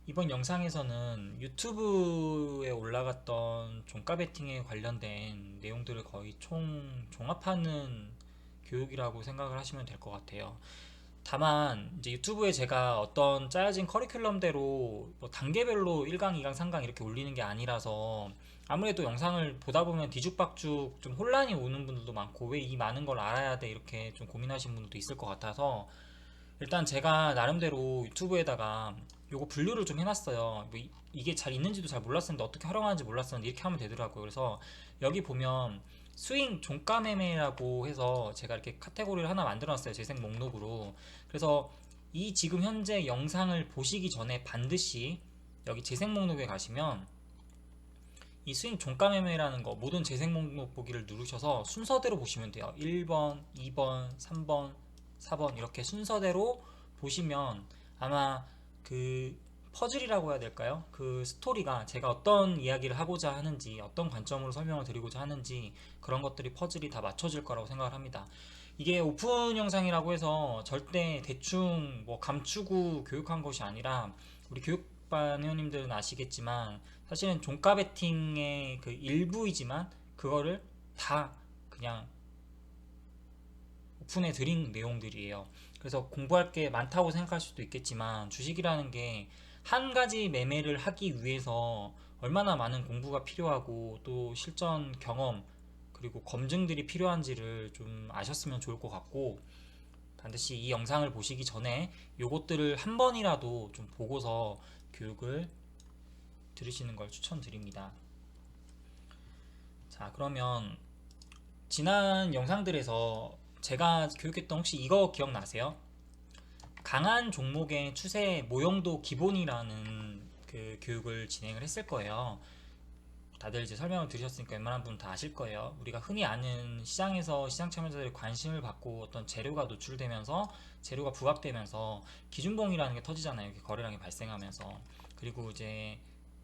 이번 영상에서는 유튜브에 올라갔던 종가 베팅에 관련된 내용들을 거의 종합하는 교육이라고 생각을 하시면 될 것 같아요. 다만 이제 유튜브에 제가 어떤 짜여진 커리큘럼대로 뭐 단계별로 1강, 2강, 3강 이렇게 올리는 게 아니라서 아무래도 영상을 보다 보면 뒤죽박죽 좀 혼란이 오는 분들도 많고 왜 이 많은 걸 알아야 돼 이렇게 좀 고민하시는 분들도 있을 것 같아서 일단 제가 나름대로 유튜브에다가 요거 분류를 좀 해놨어요. 뭐 이게 잘 있는지도 잘 몰랐었는데 어떻게 활용하는지 몰랐었는데 이렇게 하면 되더라고요. 그래서 여기 보면 스윙 종가 매매라고 해서 제가 이렇게 카테고리를 하나 만들어놨어요. 재생 목록으로. 그래서 이 지금 현재 영상을 보시기 전에 반드시 여기 재생 목록에 가시면 이 스윙 종가 매매라는 거 모든 재생 목록 보기를 누르셔서 순서대로 보시면 돼요. 1번, 2번, 3번, 4번 이렇게 순서대로 보시면 아마 그 퍼즐이라고 해야 될까요? 그 스토리가 제가 어떤 이야기를 하고자 하는지 어떤 관점으로 설명을 드리고자 하는지 그런 것들이 퍼즐이 다 맞춰질 거라고 생각을 합니다. 이게 오픈 영상이라고 해서 절대 대충 뭐 감추고 교육한 것이 아니라 우리 교육반 회원님들은 아시겠지만 사실은 종가 베팅의 그 일부이지만 그거를 다 그냥 오픈해 드린 내용들이에요. 그래서 공부할 게 많다고 생각할 수도 있겠지만 주식이라는 게 한 가지 매매를 하기 위해서 얼마나 많은 공부가 필요하고 또 실전 경험 그리고 검증들이 필요한지를 좀 아셨으면 좋을 것 같고 반드시 이 영상을 보시기 전에 요것들을 한 번이라도 좀 보고서 교육을 들으시는 걸 추천드립니다. 자, 그러면 지난 영상들에서 제가 교육했던 혹시 이거 기억나세요? 강한 종목의 추세 모형도 기본이라는 그 교육을 진행을 했을 거예요. 다들 이제 설명을 들으셨으니까 웬만한 분은 다 아실 거예요. 우리가 흔히 아는 시장에서 시장 참여자들이 관심을 받고 어떤 재료가 노출되면서 재료가 부각되면서 기준봉이라는 게 터지잖아요. 이렇게 거래량이 발생하면서. 그리고 이제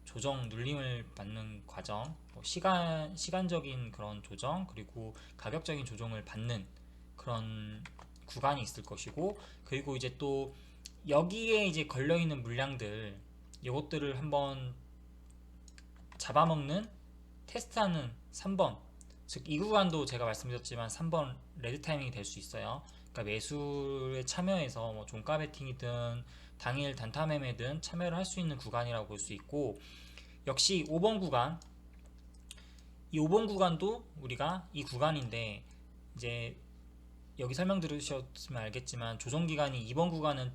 조정 눌림을 받는 과정, 뭐 시간적인 그런 조정, 그리고 가격적인 조정을 받는 그런 구간이 있을 것이고, 그리고 이제 또 여기에 이제 걸려있는 물량들, 이것들을 한번 잡아먹는 테스트하는 3번, 즉 이 구간도 제가 말씀드렸지만 3번 레드 타이밍이 될 수 있어요. 그러니까 매수에 참여해서 뭐 종가 베팅이든 당일 단타 매매든 참여를 할 수 있는 구간이라고 볼 수 있고, 역시 5번 구간, 이 5번 구간도 우리가 이 구간인데 이제 여기 설명 들으셨으면 알겠지만 조정 기간이 2번 구간은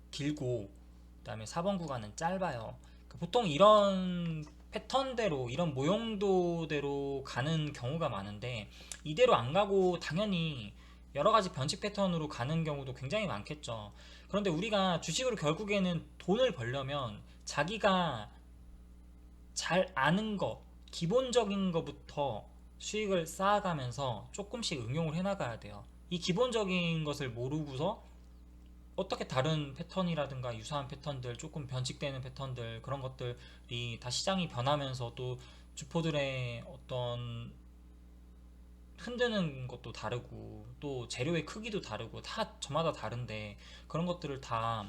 길고 그다음에 4번 구간은 짧아요. 보통 이런 패턴대로 이런 모형도대로 가는 경우가 많은데 이대로 안 가고 당연히 여러 가지 변칙 패턴으로 가는 경우도 굉장히 많겠죠. 그런데 우리가 주식으로 결국에는 돈을 벌려면 자기가 잘 아는 것, 기본적인 것부터 수익을 쌓아가면서 조금씩 응용을 해나가야 돼요. 이 기본적인 것을 모르고서 어떻게 다른 패턴이라든가 유사한 패턴들, 조금 변칙되는 패턴들, 그런 것들이 다 시장이 변하면서 또 주포들의 어떤 흔드는 것도 다르고 또 재료의 크기도 다르고 다 저마다 다른데 그런 것들을 다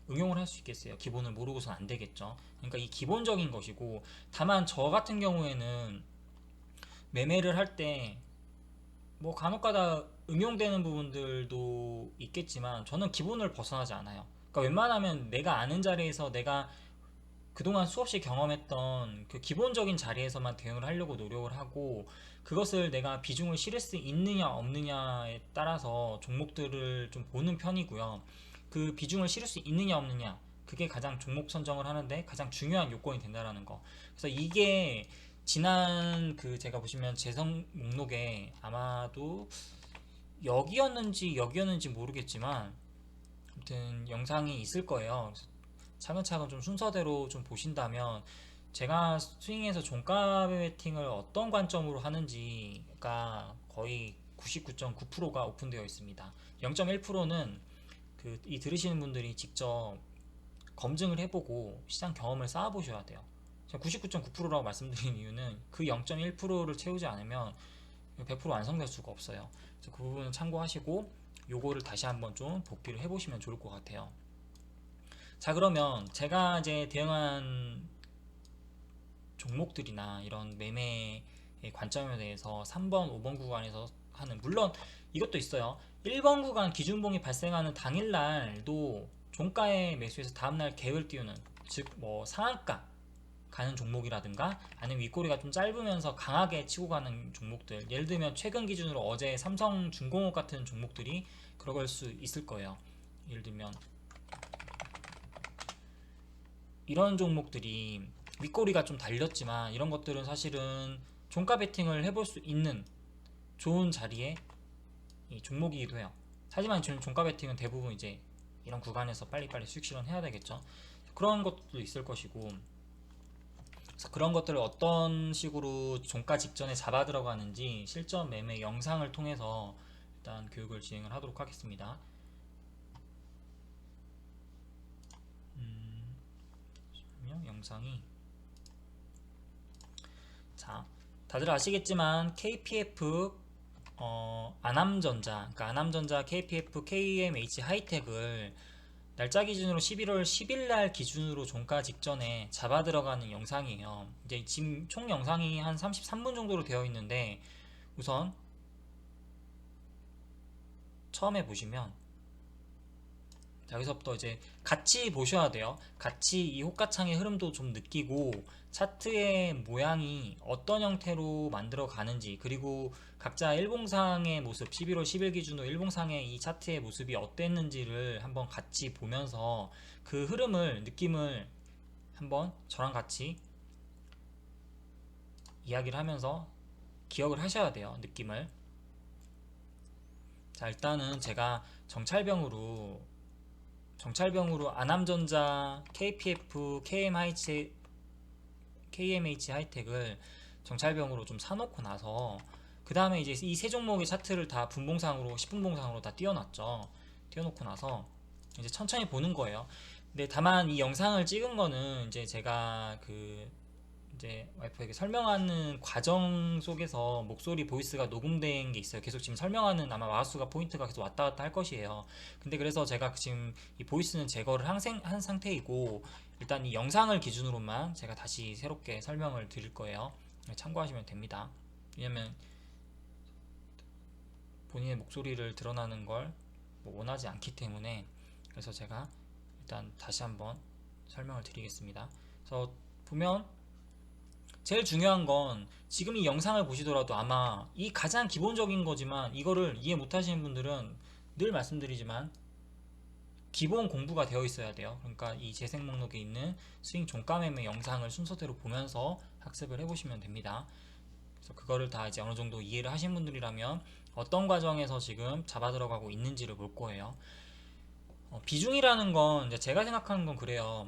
응용을 할 수 있겠어요? 기본을 모르고선 안 되겠죠. 그러니까 이 기본적인 것이고, 다만 저 같은 경우에는 매매를 할 때 뭐 간혹가다 응용되는 부분들도 있겠지만 저는 기본을 벗어나지 않아요. 그러니까 웬만하면 내가 아는 자리에서 내가 그동안 수없이 경험했던 그 기본적인 자리에서만 대응을 하려고 노력을 하고, 그것을 내가 비중을 실을 수 있느냐 없느냐에 따라서 종목들을 좀 보는 편이고요. 그 비중을 실을 수 있느냐 없느냐, 그게 가장 종목 선정을 하는데 가장 중요한 요건이 된다라는 거. 그래서 이게 지난 그 제가 보시면 재성 목록에 아마도 여기였는지 모르겠지만 아무튼 영상이 있을 거예요. 차근차근 좀 순서대로 좀 보신다면 제가 스윙에서 종가 베팅을 어떤 관점으로 하는지가 거의 99.9%가 오픈되어 있습니다. 0.1%는 이 들으시는 분들이 직접 검증을 해보고 시장 경험을 쌓아보셔야 돼요. 제가 99.9%라고 말씀드린 이유는 그 0.1%를 채우지 않으면 100% 완성될 수가 없어요. 그래서 그 부분은 참고하시고 요거를 다시 한번 좀 복기를 해보시면 좋을 것 같아요. 자, 그러면 제가 이제 대응한 종목들이나 이런 매매의 관점에 대해서 3번, 5번 구간에서 하는, 물론 이것도 있어요. 1번 구간 기준봉이 발생하는 당일날도 종가의 매수해서 다음날 갭을 띄우는, 즉 뭐 상한가 가는 종목이라든가 아니면 윗꼬리가 좀 짧으면서 강하게 치고 가는 종목들, 예를 들면 최근 기준으로 어제 삼성중공업 같은 종목들이 그럴 수 있을 거예요. 예를 들면 이런 종목들이 윗꼬리가 좀 달렸지만 이런 것들은 사실은 종가 베팅을 해볼 수 있는 좋은 자리에 이 종목이기도 해요. 하지만 지금 종가 베팅은 대부분 이제 이런 구간에서 빨리빨리 수익 실현해야 되겠죠. 그런 것도 있을 것이고, 그래서 그런 것들을 어떤 식으로 종가 직전에 잡아 들어가는지 실전 매매 영상을 통해서 일단 교육을 진행을 하도록 하겠습니다. 영상이, 자, 다들 아시겠지만 KPF 아남전자, 그러니까 아남전자, KPF, KMH 하이텍을 날짜 기준으로 11월 10일 날 기준으로 종가 직전에 잡아 들어가는 영상이에요. 이제 지금 총 영상이 한 33분 정도로 되어 있는데, 우선 처음에 보시면, 자, 여기서부터 이제 같이 보셔야 돼요. 같이 이 호가창의 흐름도 좀 느끼고 차트의 모양이 어떤 형태로 만들어 가는지, 그리고 각자 일봉상의 모습, 11월 10일 기준으로 일봉상의 이 차트의 모습이 어땠는지를 한번 같이 보면서 그 흐름을, 느낌을 한번 저랑 같이 이야기를 하면서 기억을 하셔야 돼요. 느낌을. 자, 일단은 제가 정찰병으로 아남전자, KPF, KMH 하이텍을 정찰병으로 좀 사놓고 나서 그 다음에 이제 이 세 종목의 차트를 다 분봉상으로, 10분봉상으로 다 띄워놨죠. 띄워놓고 나서 이제 천천히 보는 거예요. 근데 다만 이 영상을 찍은 거는 이제 제가 이제 와이프에게 설명하는 과정 속에서 목소리 보이스가 녹음된 게 있어요. 계속 지금 설명하는, 아마 마우스가 포인트가 계속 왔다 갔다 할 것이에요. 근데 그래서 제가 지금 이 보이스는 제거를 한 상태이고, 일단 이 영상을 기준으로만 제가 다시 새롭게 설명을 드릴 거예요. 참고하시면 됩니다. 왜냐면 본인의 목소리를 드러나는 걸 뭐 원하지 않기 때문에. 그래서 제가 일단 다시 한번 설명을 드리겠습니다. 그래서 보면 제일 중요한 건, 지금 이 영상을 보시더라도 아마 이 가장 기본적인 거지만 이거를 이해 못하시는 분들은 늘 말씀드리지만 기본 공부가 되어 있어야 돼요. 그러니까 이 재생 목록에 있는 스윙 종가매매 영상을 순서대로 보면서 학습을 해보시면 됩니다. 그래서 그거를 다 이제 어느 정도 이해를 하신 분들이라면 어떤 과정에서 지금 잡아 들어가고 있는지를 볼 거예요. 비중이라는 건 이제 제가 생각하는 건 그래요.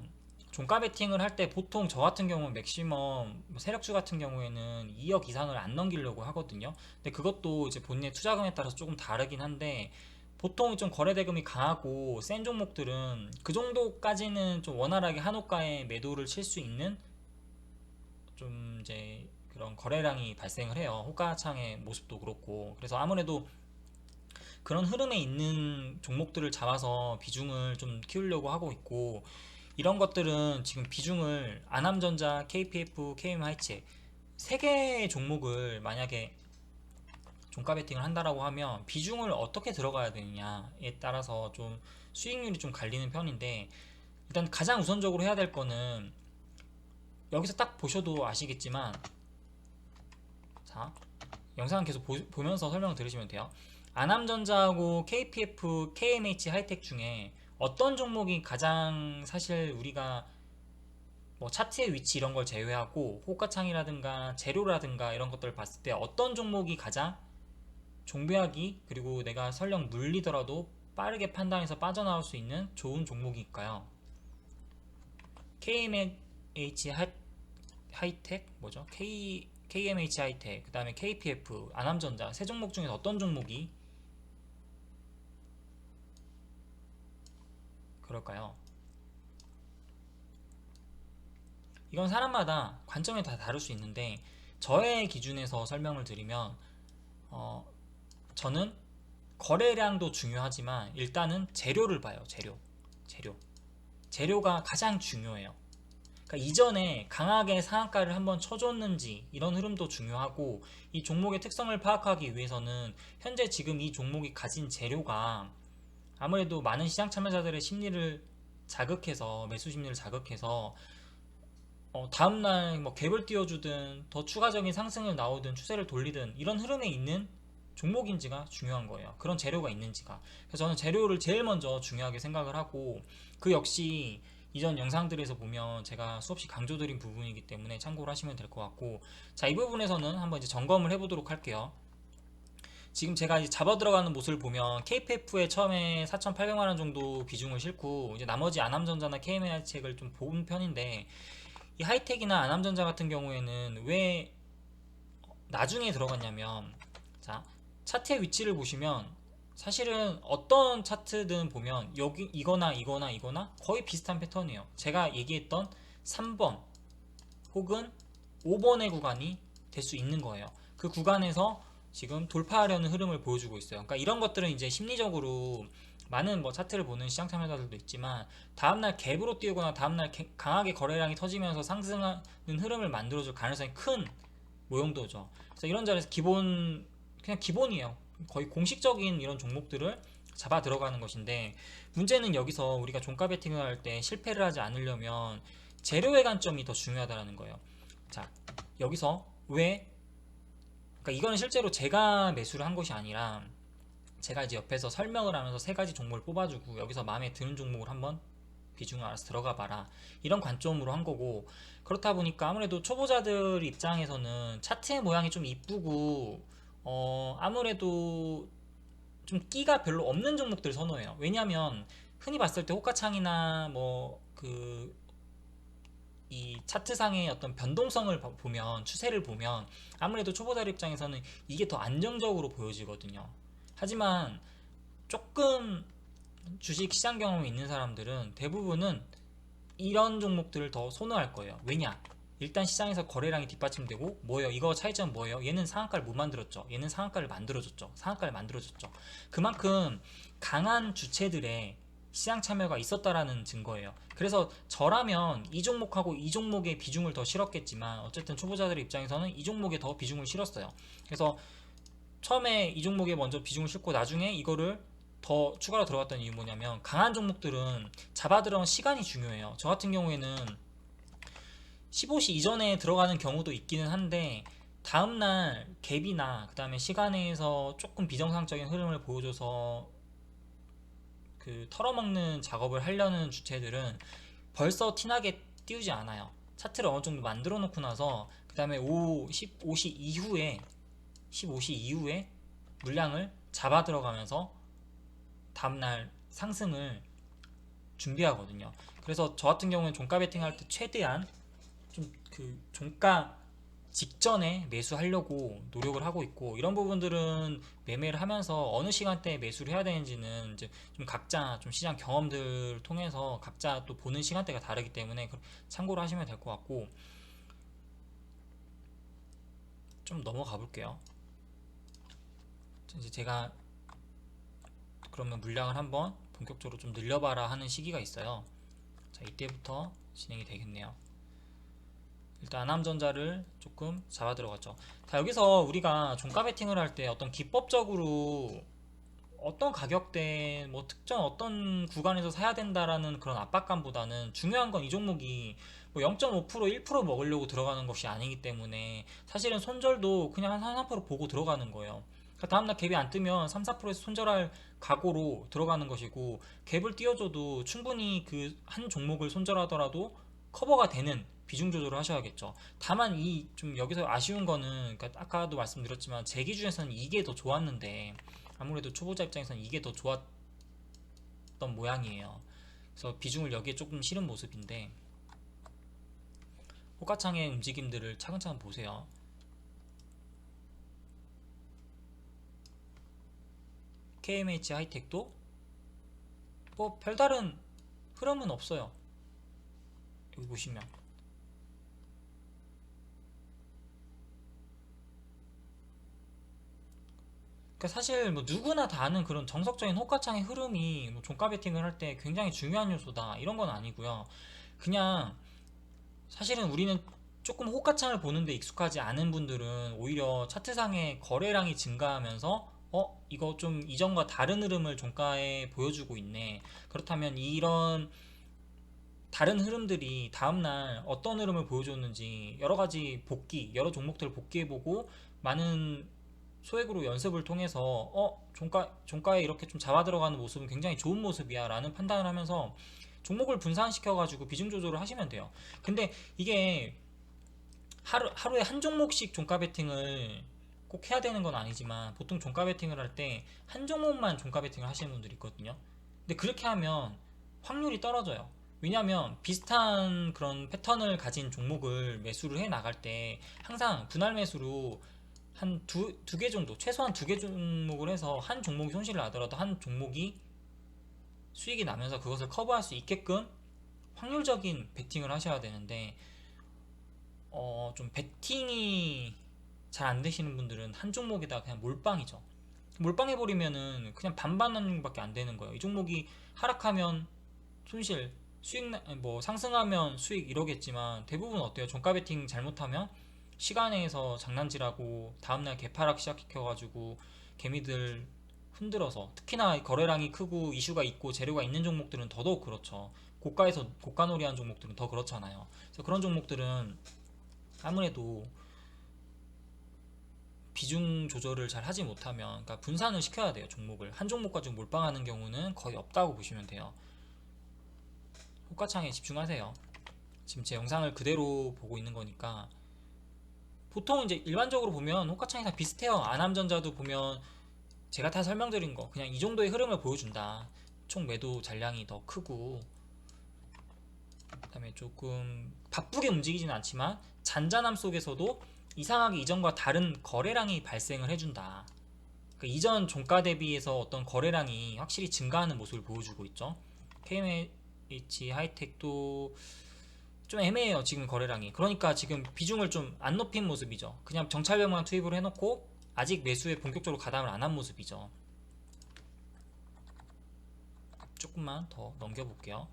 종가 베팅을 할 때 보통 저 같은 경우는 맥시멈, 세력주 같은 경우에는 2억 이상을 안 넘기려고 하거든요. 근데 그것도 이제 본인의 투자금에 따라서 조금 다르긴 한데, 보통 좀 거래대금이 강하고 센 종목들은 그 정도까지는 좀 원활하게 한호가에 매도를 칠 수 있는 좀 이제 그런 거래량이 발생을 해요. 호가창의 모습도 그렇고. 그래서 아무래도 그런 흐름에 있는 종목들을 잡아서 비중을 좀 키우려고 하고 있고, 이런 것들은 지금 비중을 아남전자, KPF, KM하이체 세 개의 종목을 만약에 종가 베팅을 한다라고 하면 비중을 어떻게 들어가야 되느냐에 따라서 좀 수익률이 좀 갈리는 편인데, 일단 가장 우선적으로 해야 될 거는 여기서 딱 보셔도 아시겠지만, 자, 영상 계속 보면서 설명을 들으시면 돼요. 아남전자하고 KPF, KMH 하이텍 중에 어떤 종목이 가장, 사실 우리가 뭐 차트의 위치 이런 걸 제외하고 호가창이라든가 재료라든가 이런 것들을 봤을 때 어떤 종목이 가장 종배하기, 그리고 내가 설령 물리더라도 빠르게 판단해서 빠져나올 수 있는 좋은 종목일까요? KMH 하이텍 뭐죠? KMH 하이텍, 그 다음에 KPF, 아남전자, 세 종목 중에서 어떤 종목이 그럴까요? 이건 사람마다 관점이 다 다를 수 있는데, 저의 기준에서 설명을 드리면 저는 거래량도 중요하지만 일단은 재료를 봐요. 재료. 재료가 가장 중요해요. 그러니까 이전에 강하게 상한가를 한번 쳐줬는지 이런 흐름도 중요하고, 이 종목의 특성을 파악하기 위해서는 현재 지금 이 종목이 가진 재료가 아무래도 많은 시장 참여자들의 심리를 자극해서, 매수 심리를 자극해서 다음날 뭐 갭을 띄워주든 더 추가적인 상승을 나오든 추세를 돌리든 이런 흐름에 있는 종목인지가 중요한 거예요. 그런 재료가 있는지가. 그래서 저는 재료를 제일 먼저 중요하게 생각을 하고, 그 역시 이전 영상들에서 보면 제가 수없이 강조드린 부분이기 때문에 참고를 하시면 될 것 같고, 자, 이 부분에서는 한번 이제 점검을 해보도록 할게요. 지금 제가 이제 잡아 들어가는 모습을 보면 KPF에 처음에 4,800만원 정도 비중을 싣고, 이제 나머지 안암전자나 KMI책을 좀 본 편인데, 이 하이텍이나 안암전자 같은 경우에는 왜 나중에 들어갔냐면, 자, 차트의 위치를 보시면 사실은 어떤 차트든 보면 여기 이거나 이거나 이거나 거의 비슷한 패턴이에요. 제가 얘기했던 3번 혹은 5번의 구간이 될 수 있는 거예요. 그 구간에서 지금 돌파하려는 흐름을 보여주고 있어요. 그러니까 이런 것들은 이제 심리적으로 많은 뭐 차트를 보는 시장 참여자들도 있지만, 다음날 갭으로 띄우거나 다음날 강하게 거래량이 터지면서 상승하는 흐름을 만들어줄 가능성이 큰 모형도죠. 그래서 이런 자리에서 그냥 기본이에요. 거의 공식적인 이런 종목들을 잡아 들어가는 것인데, 문제는 여기서 우리가 종가 베팅을 할 때 실패를 하지 않으려면 재료의 관점이 더 중요하다는 거예요. 자, 여기서 왜, 그러니까 이거는 실제로 제가 매수를 한 것이 아니라 제가 이제 옆에서 설명을 하면서 세 가지 종목을 뽑아주고, 여기서 마음에 드는 종목을 한번 비중을 알아서 들어가 봐라, 이런 관점으로 한 거고, 그렇다 보니까 아무래도 초보자들 입장에서는 차트의 모양이 좀 이쁘고 아무래도 좀 끼가 별로 없는 종목들을 선호해요. 왜냐하면 흔히 봤을 때 호가창이나 뭐 이 차트상의 어떤 변동성을 보면, 추세를 보면 아무래도 초보자들 입장에서는 이게 더 안정적으로 보여지거든요. 하지만 조금 주식 시장 경험이 있는 사람들은 대부분은 이런 종목들을 더 선호할 거예요. 왜냐? 일단 시장에서 거래량이 뒷받침되고, 뭐예요? 이거 차이점 뭐예요? 얘는 상한가를 못 만들었죠. 얘는 상한가를 만들어줬죠. 상한가를 만들어줬죠. 그만큼 강한 주체들의 시장 참여가 있었다라는 증거예요. 그래서 저라면 이 종목하고 이 종목의 비중을 더 실었겠지만, 어쨌든 초보자들의 입장에서는 이 종목에 더 비중을 실었어요. 그래서 처음에 이 종목에 먼저 비중을 싣고 나중에 이거를 더 추가로 들어갔던 이유 뭐냐면, 강한 종목들은 잡아 들어간 시간이 중요해요. 저 같은 경우에는 15시 이전에 들어가는 경우도 있기는 한데, 다음날 갭이나 그 다음에 시간에서 조금 비정상적인 흐름을 보여줘서 그 털어먹는 작업을 하려는 주체들은 벌써 티나게 띄우지 않아요. 차트를 어느 정도 만들어 놓고 나서 그 다음에 15시 이후에 물량을 잡아 들어가면서 다음날 상승을 준비하거든요. 그래서 저 같은 경우는 종가 베팅 할 때 최대한 좀 그 종가 직전에 매수하려고 노력을 하고 있고, 이런 부분들은 매매를 하면서 어느 시간대에 매수를 해야 되는지는 이제 좀 각자 좀 시장 경험들 통해서 각자 또 보는 시간대가 다르기 때문에 참고로 하시면 될 것 같고, 좀 넘어가 볼게요. 이제 제가 그러면 물량을 한번 본격적으로 좀 늘려봐라 하는 시기가 있어요. 자, 이때부터 진행이 되겠네요. 일단 안암전자를 조금 잡아 들어갔죠. 자, 여기서 우리가 종가 베팅을 할 때 어떤 기법적으로 어떤 가격대 뭐 특정 어떤 구간에서 사야 된다라는 그런 압박감보다는, 중요한 건 이 종목이 뭐 0.5% 1% 먹으려고 들어가는 것이 아니기 때문에 사실은 손절도 그냥 한 3, 4% 보고 들어가는 거예요. 그러니까 다음날 갭이 안 뜨면 3, 4%에서 손절할 각오로 들어가는 것이고, 갭을 띄워줘도 충분히 그 한 종목을 손절하더라도 커버가 되는 비중 조절을 하셔야겠죠. 다만 이 좀 여기서 아쉬운 거는, 그러니까 아까도 말씀드렸지만 제 기준에서는 이게 더 좋았는데, 아무래도 초보자 입장에서는 이게 더 좋았던 모양이에요. 그래서 비중을 여기에 조금 실은 모습인데, 호가창의 움직임들을 차근차근 보세요. KMH 하이텍도 뭐 별다른 흐름은 없어요. 여기 보시면 그러니까 사실 뭐 누구나 다 아는 그런 정석적인 호가창의 흐름이 뭐 종가 베팅을 할 때 굉장히 중요한 요소다 이런 건 아니고요. 그냥 사실은 우리는 조금 호가창을 보는데 익숙하지 않은 분들은 오히려 차트상의 거래량이 증가하면서 이거 좀 이전과 다른 흐름을 종가에 보여주고 있네. 그렇다면 이런 다른 흐름들이 다음날 어떤 흐름을 보여줬는지 여러 가지 여러 종목들을 복귀해보고 많은 소액으로 연습을 통해서 종가에 이렇게 좀 잡아 들어가는 모습은 굉장히 좋은 모습이야 라는 판단을 하면서 종목을 분산시켜 가지고 비중 조절을 하시면 돼요. 근데 이게 하루에 한 종목씩 종가 베팅을 꼭 해야 되는 건 아니지만 보통 종가 베팅을 할 때 한 종목만 종가 베팅을 하시는 분들이 있거든요. 근데 그렇게 하면 확률이 떨어져요. 왜냐하면 비슷한 그런 패턴을 가진 종목을 매수를 해 나갈 때 항상 분할 매수로 한 두 개 정도, 최소한 두 개 종목을 해서 한 종목이 손실을 나더라도 한 종목이 수익이 나면서 그것을 커버할 수 있게끔 확률적인 베팅을 하셔야 되는데 좀 베팅이 잘 안 되시는 분들은 한 종목에다 그냥 몰빵이죠. 몰빵해버리면은 그냥 반반 확률밖에 안 되는 거예요. 이 종목이 하락하면 손실, 뭐 상승하면 수익 이러겠지만 대부분 어때요? 종가 베팅 잘못하면 시간에서 장난질하고 다음날 개파락 시작시켜가지고 개미들 흔들어서 특히나 거래량이 크고 이슈가 있고 재료가 있는 종목들은 더더욱 그렇죠. 고가에서 고가놀이한 종목들은 더 그렇잖아요. 그래서 그런 종목들은 아무래도 비중 조절을 잘 하지 못하면 그러니까 분산을 시켜야 돼요. 종목을 한 종목 가지고 몰빵하는 경우는 거의 없다고 보시면 돼요. 호가창에 집중하세요. 지금 제 영상을 그대로 보고 있는 거니까 보통 이제 일반적으로 보면 호가창이 다 비슷해요. 안암전자도 보면 제가 다 설명드린 거 그냥 이 정도의 흐름을 보여준다. 총 매도 잔량이 더 크고 그다음에 조금 바쁘게 움직이진 않지만 잔잔함 속에서도 이상하게 이전과 다른 거래량이 발생을 해준다. 그러니까 이전 종가 대비해서 어떤 거래량이 확실히 증가하는 모습을 보여주고 있죠. KMH 하이텍도 좀 애매해요. 지금 거래량이. 그러니까 지금 비중을 좀 안 높인 모습이죠. 그냥 정찰병만 투입을 해놓고 아직 매수에 본격적으로 가담을 안 한 모습이죠. 조금만 더 넘겨볼게요.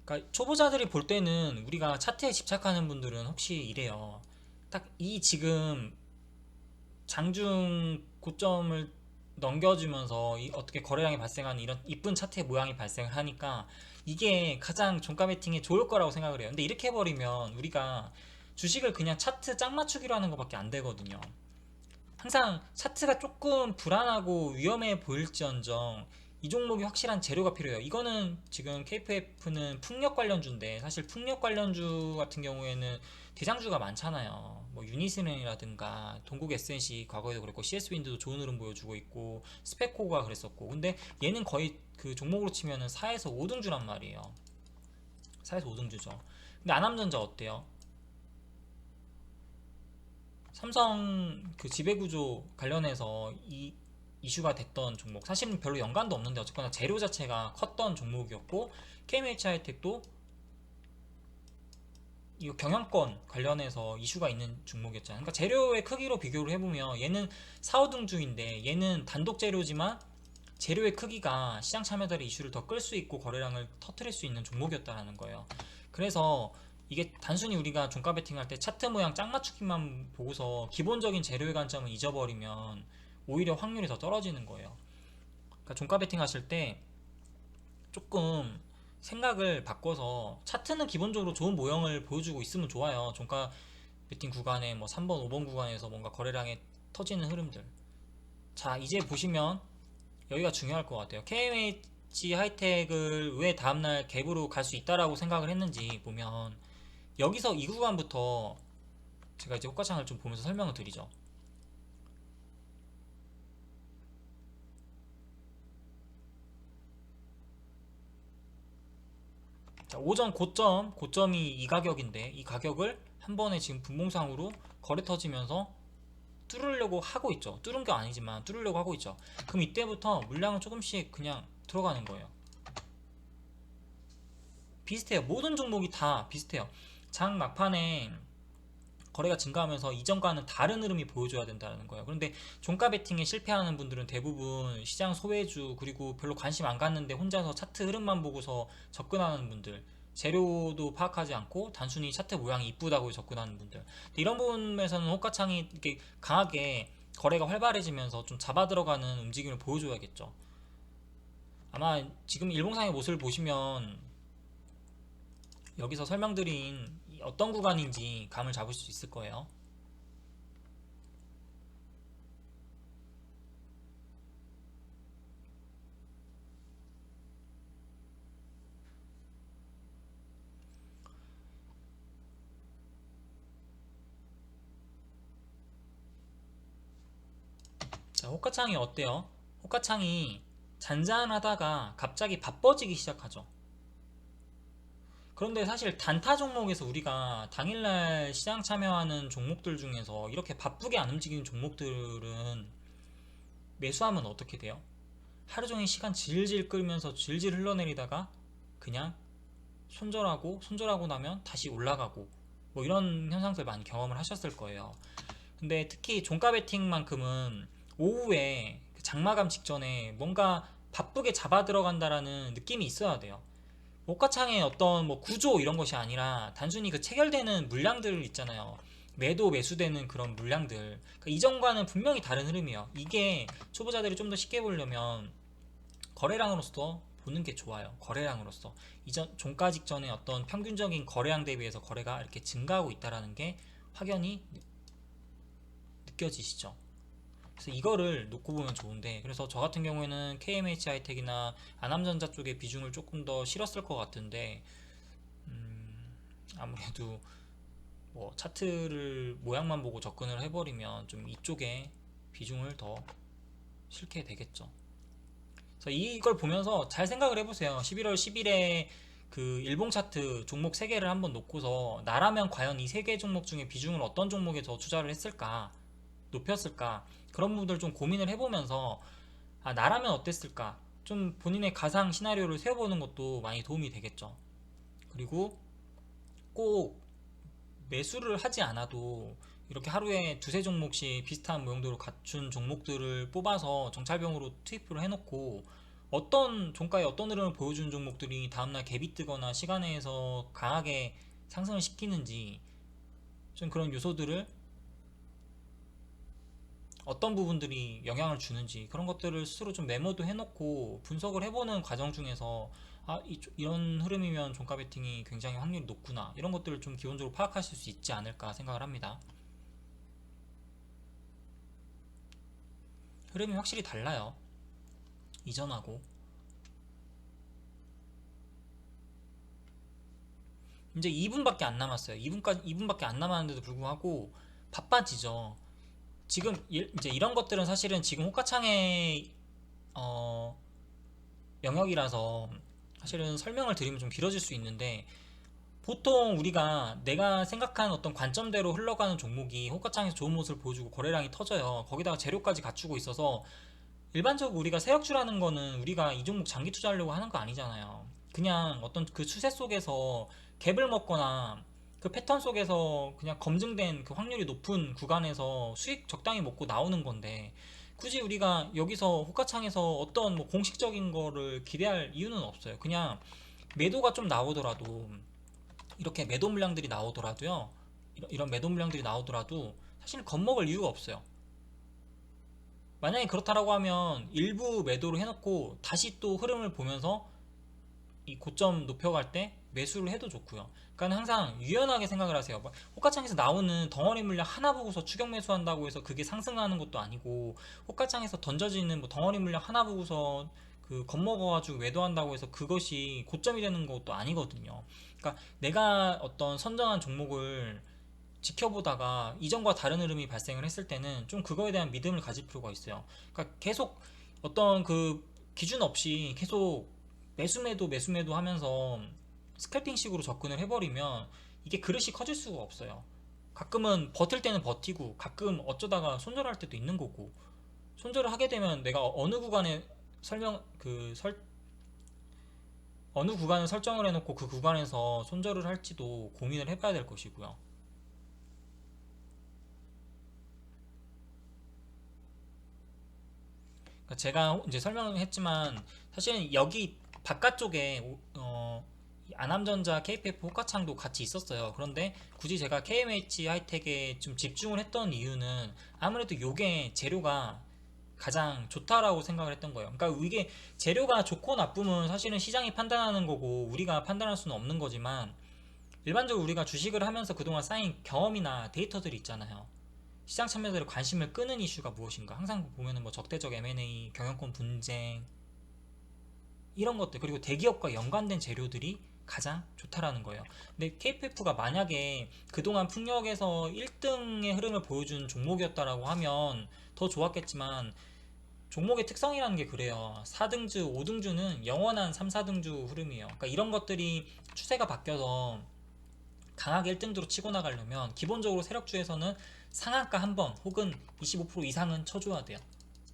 그러니까 초보자들이 볼 때는 우리가 차트에 집착하는 분들은 혹시 이래요. 딱 이 지금 장중 고점을 넘겨주면서 어떻게 거래량이 발생하는 이런 이쁜 차트의 모양이 발생을 하니까 이게 가장 종가 베팅에 좋을 거라고 생각을 해요. 근데 이렇게 해버리면 우리가 주식을 그냥 차트 짝 맞추기로 하는 것밖에 안 되거든요. 항상 차트가 조금 불안하고 위험해 보일지언정 이 종목이 확실한 재료가 필요해요. 이거는 지금 KPF는 풍력 관련주인데 사실 풍력 관련주 같은 경우에는 대장주가 많잖아요. 뭐 유니스렌이라든가 동국 SNC 과거에도 그랬고 CS윈드도 좋은 흐름 보여주고 있고 스페코가 그랬었고 근데 얘는 거의 그 종목으로 치면은 4에서 5등주란 말이에요. 4에서 5등주죠. 근데 안암전자 어때요? 삼성 그 지배구조 관련해서 이슈가 됐던 종목 사실은 별로 연관도 없는데 어쨌거나 재료 자체가 컸던 종목이었고 KMH 하이텍도 이 경영권 관련해서 이슈가 있는 종목이었잖아요. 그러니까 재료의 크기로 비교를 해보면 얘는 4, 5등주인데 얘는 단독 재료지만 재료의 크기가 시장 참여들의 이슈를 더 끌 수 있고 거래량을 터트릴 수 있는 종목이었다는 거예요. 그래서 이게 단순히 우리가 종가 베팅할 때 차트 모양 짝 맞추기만 보고서 기본적인 재료의 관점을 잊어버리면 오히려 확률이 더 떨어지는 거예요. 그러니까 종가 베팅 하실 때 조금 생각을 바꿔서 차트는 기본적으로 좋은 모형을 보여주고 있으면 좋아요. 종가 베팅 구간에 뭐 3번, 5번 구간에서 뭔가 거래량에 터지는 흐름들. 자, 이제 보시면 여기가 중요할 것 같아요. KMH 하이텍을 왜 다음날 갭으로 갈 수 있다라고 생각을 했는지 보면 여기서 이 구간부터 제가 이제 호가창을 좀 보면서 설명을 드리죠. 자, 오전 고점이 이 가격인데 이 가격을 한 번에 지금 분봉상으로 거래 터지면서 뚫으려고 하고 있죠. 뚫은 게 아니지만 뚫으려고 하고 있죠. 그럼 이때부터 물량은 조금씩 그냥 들어가는 거예요. 비슷해요. 모든 종목이 다 비슷해요. 장 막판에 거래가 증가하면서 이전과는 다른 흐름이 보여줘야 된다는 거예요. 그런데 종가 베팅에 실패하는 분들은 대부분 시장 소외주, 그리고 별로 관심 안 갖는데 혼자서 차트 흐름만 보고서 접근하는 분들, 재료도 파악하지 않고 단순히 차트 모양이 이쁘다고 접근하는 분들, 이런 부분에서는 호가창이 이렇게 강하게 거래가 활발해지면서 좀 잡아 들어가는 움직임을 보여줘야겠죠. 아마 지금 일봉상의 모습을 보시면 여기서 설명드린 어떤 구간인지 감을 잡을 수 있을 거예요. 자, 호가창이 어때요? 호가창이 잔잔하다가 갑자기 바빠지기 시작하죠. 그런데 사실 단타 종목에서 우리가 당일날 시장 참여하는 종목들 중에서 이렇게 바쁘게 안 움직이는 종목들은 매수하면 어떻게 돼요? 하루 종일 시간 질질 끌면서 질질 흘러내리다가 그냥 손절하고 나면 다시 올라가고, 뭐 이런 현상들 많이 경험을 하셨을 거예요. 근데 특히 종가 베팅만큼은 오후에 그 장마감 직전에 뭔가 바쁘게 잡아 들어간다라는 느낌이 있어야 돼요. 목가창의 어떤 뭐 구조 이런 것이 아니라 단순히 그 체결되는 물량들 있잖아요. 매도 매수되는 그런 물량들, 그러니까 이전과는 분명히 다른 흐름이에요. 이게 초보자들이 좀 더 쉽게 보려면 거래량으로서 보는 게 좋아요. 거래량으로서 이전 종가 직전에 어떤 평균적인 거래량 대비해서 거래가 이렇게 증가하고 있다라는 게 확연히 느껴지시죠. 그래서 이거를 놓고 보면 좋은데, 그래서 저 같은 경우에는 KMH 하이텍이나 아남전자 쪽에 비중을 조금 더 실었을 것 같은데, 아무래도 뭐 차트를 모양만 보고 접근을 해버리면 좀 이쪽에 비중을 더 실게 되겠죠. 그래서 이걸 보면서 잘 생각을 해보세요. 11월 10일에 그 일봉 차트 종목 3개를 한번 놓고서 나라면 과연 이 3개 종목 중에 비중을 어떤 종목에 더 투자를 했을까, 높였을까, 그런 부분들 좀 고민을 해보면서 나라면 어땠을까, 좀 본인의 가상 시나리오를 세워보는 것도 많이 도움이 되겠죠. 그리고 꼭 매수를 하지 않아도 이렇게 하루에 두세 종목씩 비슷한 모형도를 갖춘 종목들을 뽑아서 정찰병으로 투입을 해놓고 어떤 종가에 어떤 흐름을 보여주는 종목들이 다음날 갭이 뜨거나 시간에서 강하게 상승을 시키는지, 좀 그런 요소들을 어떤 부분들이 영향을 주는지 그런 것들을 스스로 좀 메모도 해놓고 분석을 해보는 과정 중에서 이런 흐름이면 종가 베팅이 굉장히 확률이 높구나, 이런 것들을 좀 기본적으로 파악하실 수 있지 않을까 생각을 합니다. 흐름이 확실히 달라요, 이전하고. 이제 2분밖에 안 남았어요. 2분밖에 안 남았는데도 불구하고 바빠지죠. 지금 이제 이런 것들은 사실은 지금 호가창의 어, 영역이라서 사실은 설명을 드리면 좀 길어질 수 있는데, 보통 우리가 내가 생각한 어떤 관점대로 흘러가는 종목이 호가창에서 좋은 모습을 보여주고 거래량이 터져요. 거기다가 재료까지 갖추고 있어서 일반적으로 우리가 세력주라는 거는 우리가 이 종목 장기 투자하려고 하는 거 아니잖아요. 그냥 어떤 그 추세 속에서 갭을 먹거나 그 패턴 속에서 그냥 검증된 그 확률이 높은 구간에서 수익 적당히 먹고 나오는 건데, 굳이 우리가 여기서 호가창에서 어떤 뭐 공식적인 거를 기대할 이유는 없어요. 그냥 매도가 좀 나오더라도, 이렇게 매도 물량들이 나오더라도요, 이런 매도 물량들이 나오더라도 사실 겁먹을 이유가 없어요. 만약에 그렇다라고 하면 일부 매도를 해놓고 다시 또 흐름을 보면서 이 고점 높여갈 때 매수를 해도 좋고요. 그러니까 항상 유연하게 생각을 하세요. 호가창에서 나오는 덩어리 물량 하나 보고서 추격 매수한다고 해서 그게 상승하는 것도 아니고, 호가창에서 던져지는 뭐 덩어리 물량 하나 보고서 그 겁먹어가지고 매도한다고 해서 그것이 고점이 되는 것도 아니거든요. 그러니까 내가 어떤 선정한 종목을 지켜보다가 이전과 다른 흐름이 발생을 했을 때는 좀 그거에 대한 믿음을 가질 필요가 있어요. 그러니까 계속 어떤 그 기준 없이 계속 매수 매도 하면서 스캘핑식으로 접근을 해버리면 이게 그릇이 커질 수가 없어요. 가끔은 버틸 때는 버티고 가끔 어쩌다가 손절할 때도 있는 거고, 손절을 하게 되면 내가 어느 구간에 설명 그 어느 구간을 설정을 해놓고 그 구간에서 손절을 할지도 고민을 해봐야 될 것이고요. 그러니까 제가 이제 설명을 했지만 사실은 여기 바깥쪽에 안암전자 KPF 호가창도 같이 있었어요. 그런데 굳이 제가 KMH 하이텍에 좀 집중을 했던 이유는 아무래도 요게 재료가 가장 좋다라고 생각을 했던 거예요. 그러니까 이게 재료가 좋고 나쁨은 사실은 시장이 판단하는 거고 우리가 판단할 수는 없는 거지만 일반적으로 우리가 주식을 하면서 그동안 쌓인 경험이나 데이터들이 있잖아요. 시장 참여자들의 관심을 끄는 이슈가 무엇인가. 항상 보면은 뭐 적대적 M&A, 경영권 분쟁 이런 것들, 그리고 대기업과 연관된 재료들이 가장 좋다라는 거예요. 근데 KPF가 만약에 그동안 풍력에서 1등의 흐름을 보여준 종목이었다라고 하면 더 좋았겠지만 종목의 특성이라는 게 그래요. 4등주, 5등주는 영원한 3, 4등주 흐름이에요. 그러니까 이런 것들이 추세가 바뀌어서 강하게 1등주로 치고 나가려면 기본적으로 세력주에서는 상한가 한 번 혹은 25% 이상은 쳐줘야 돼요.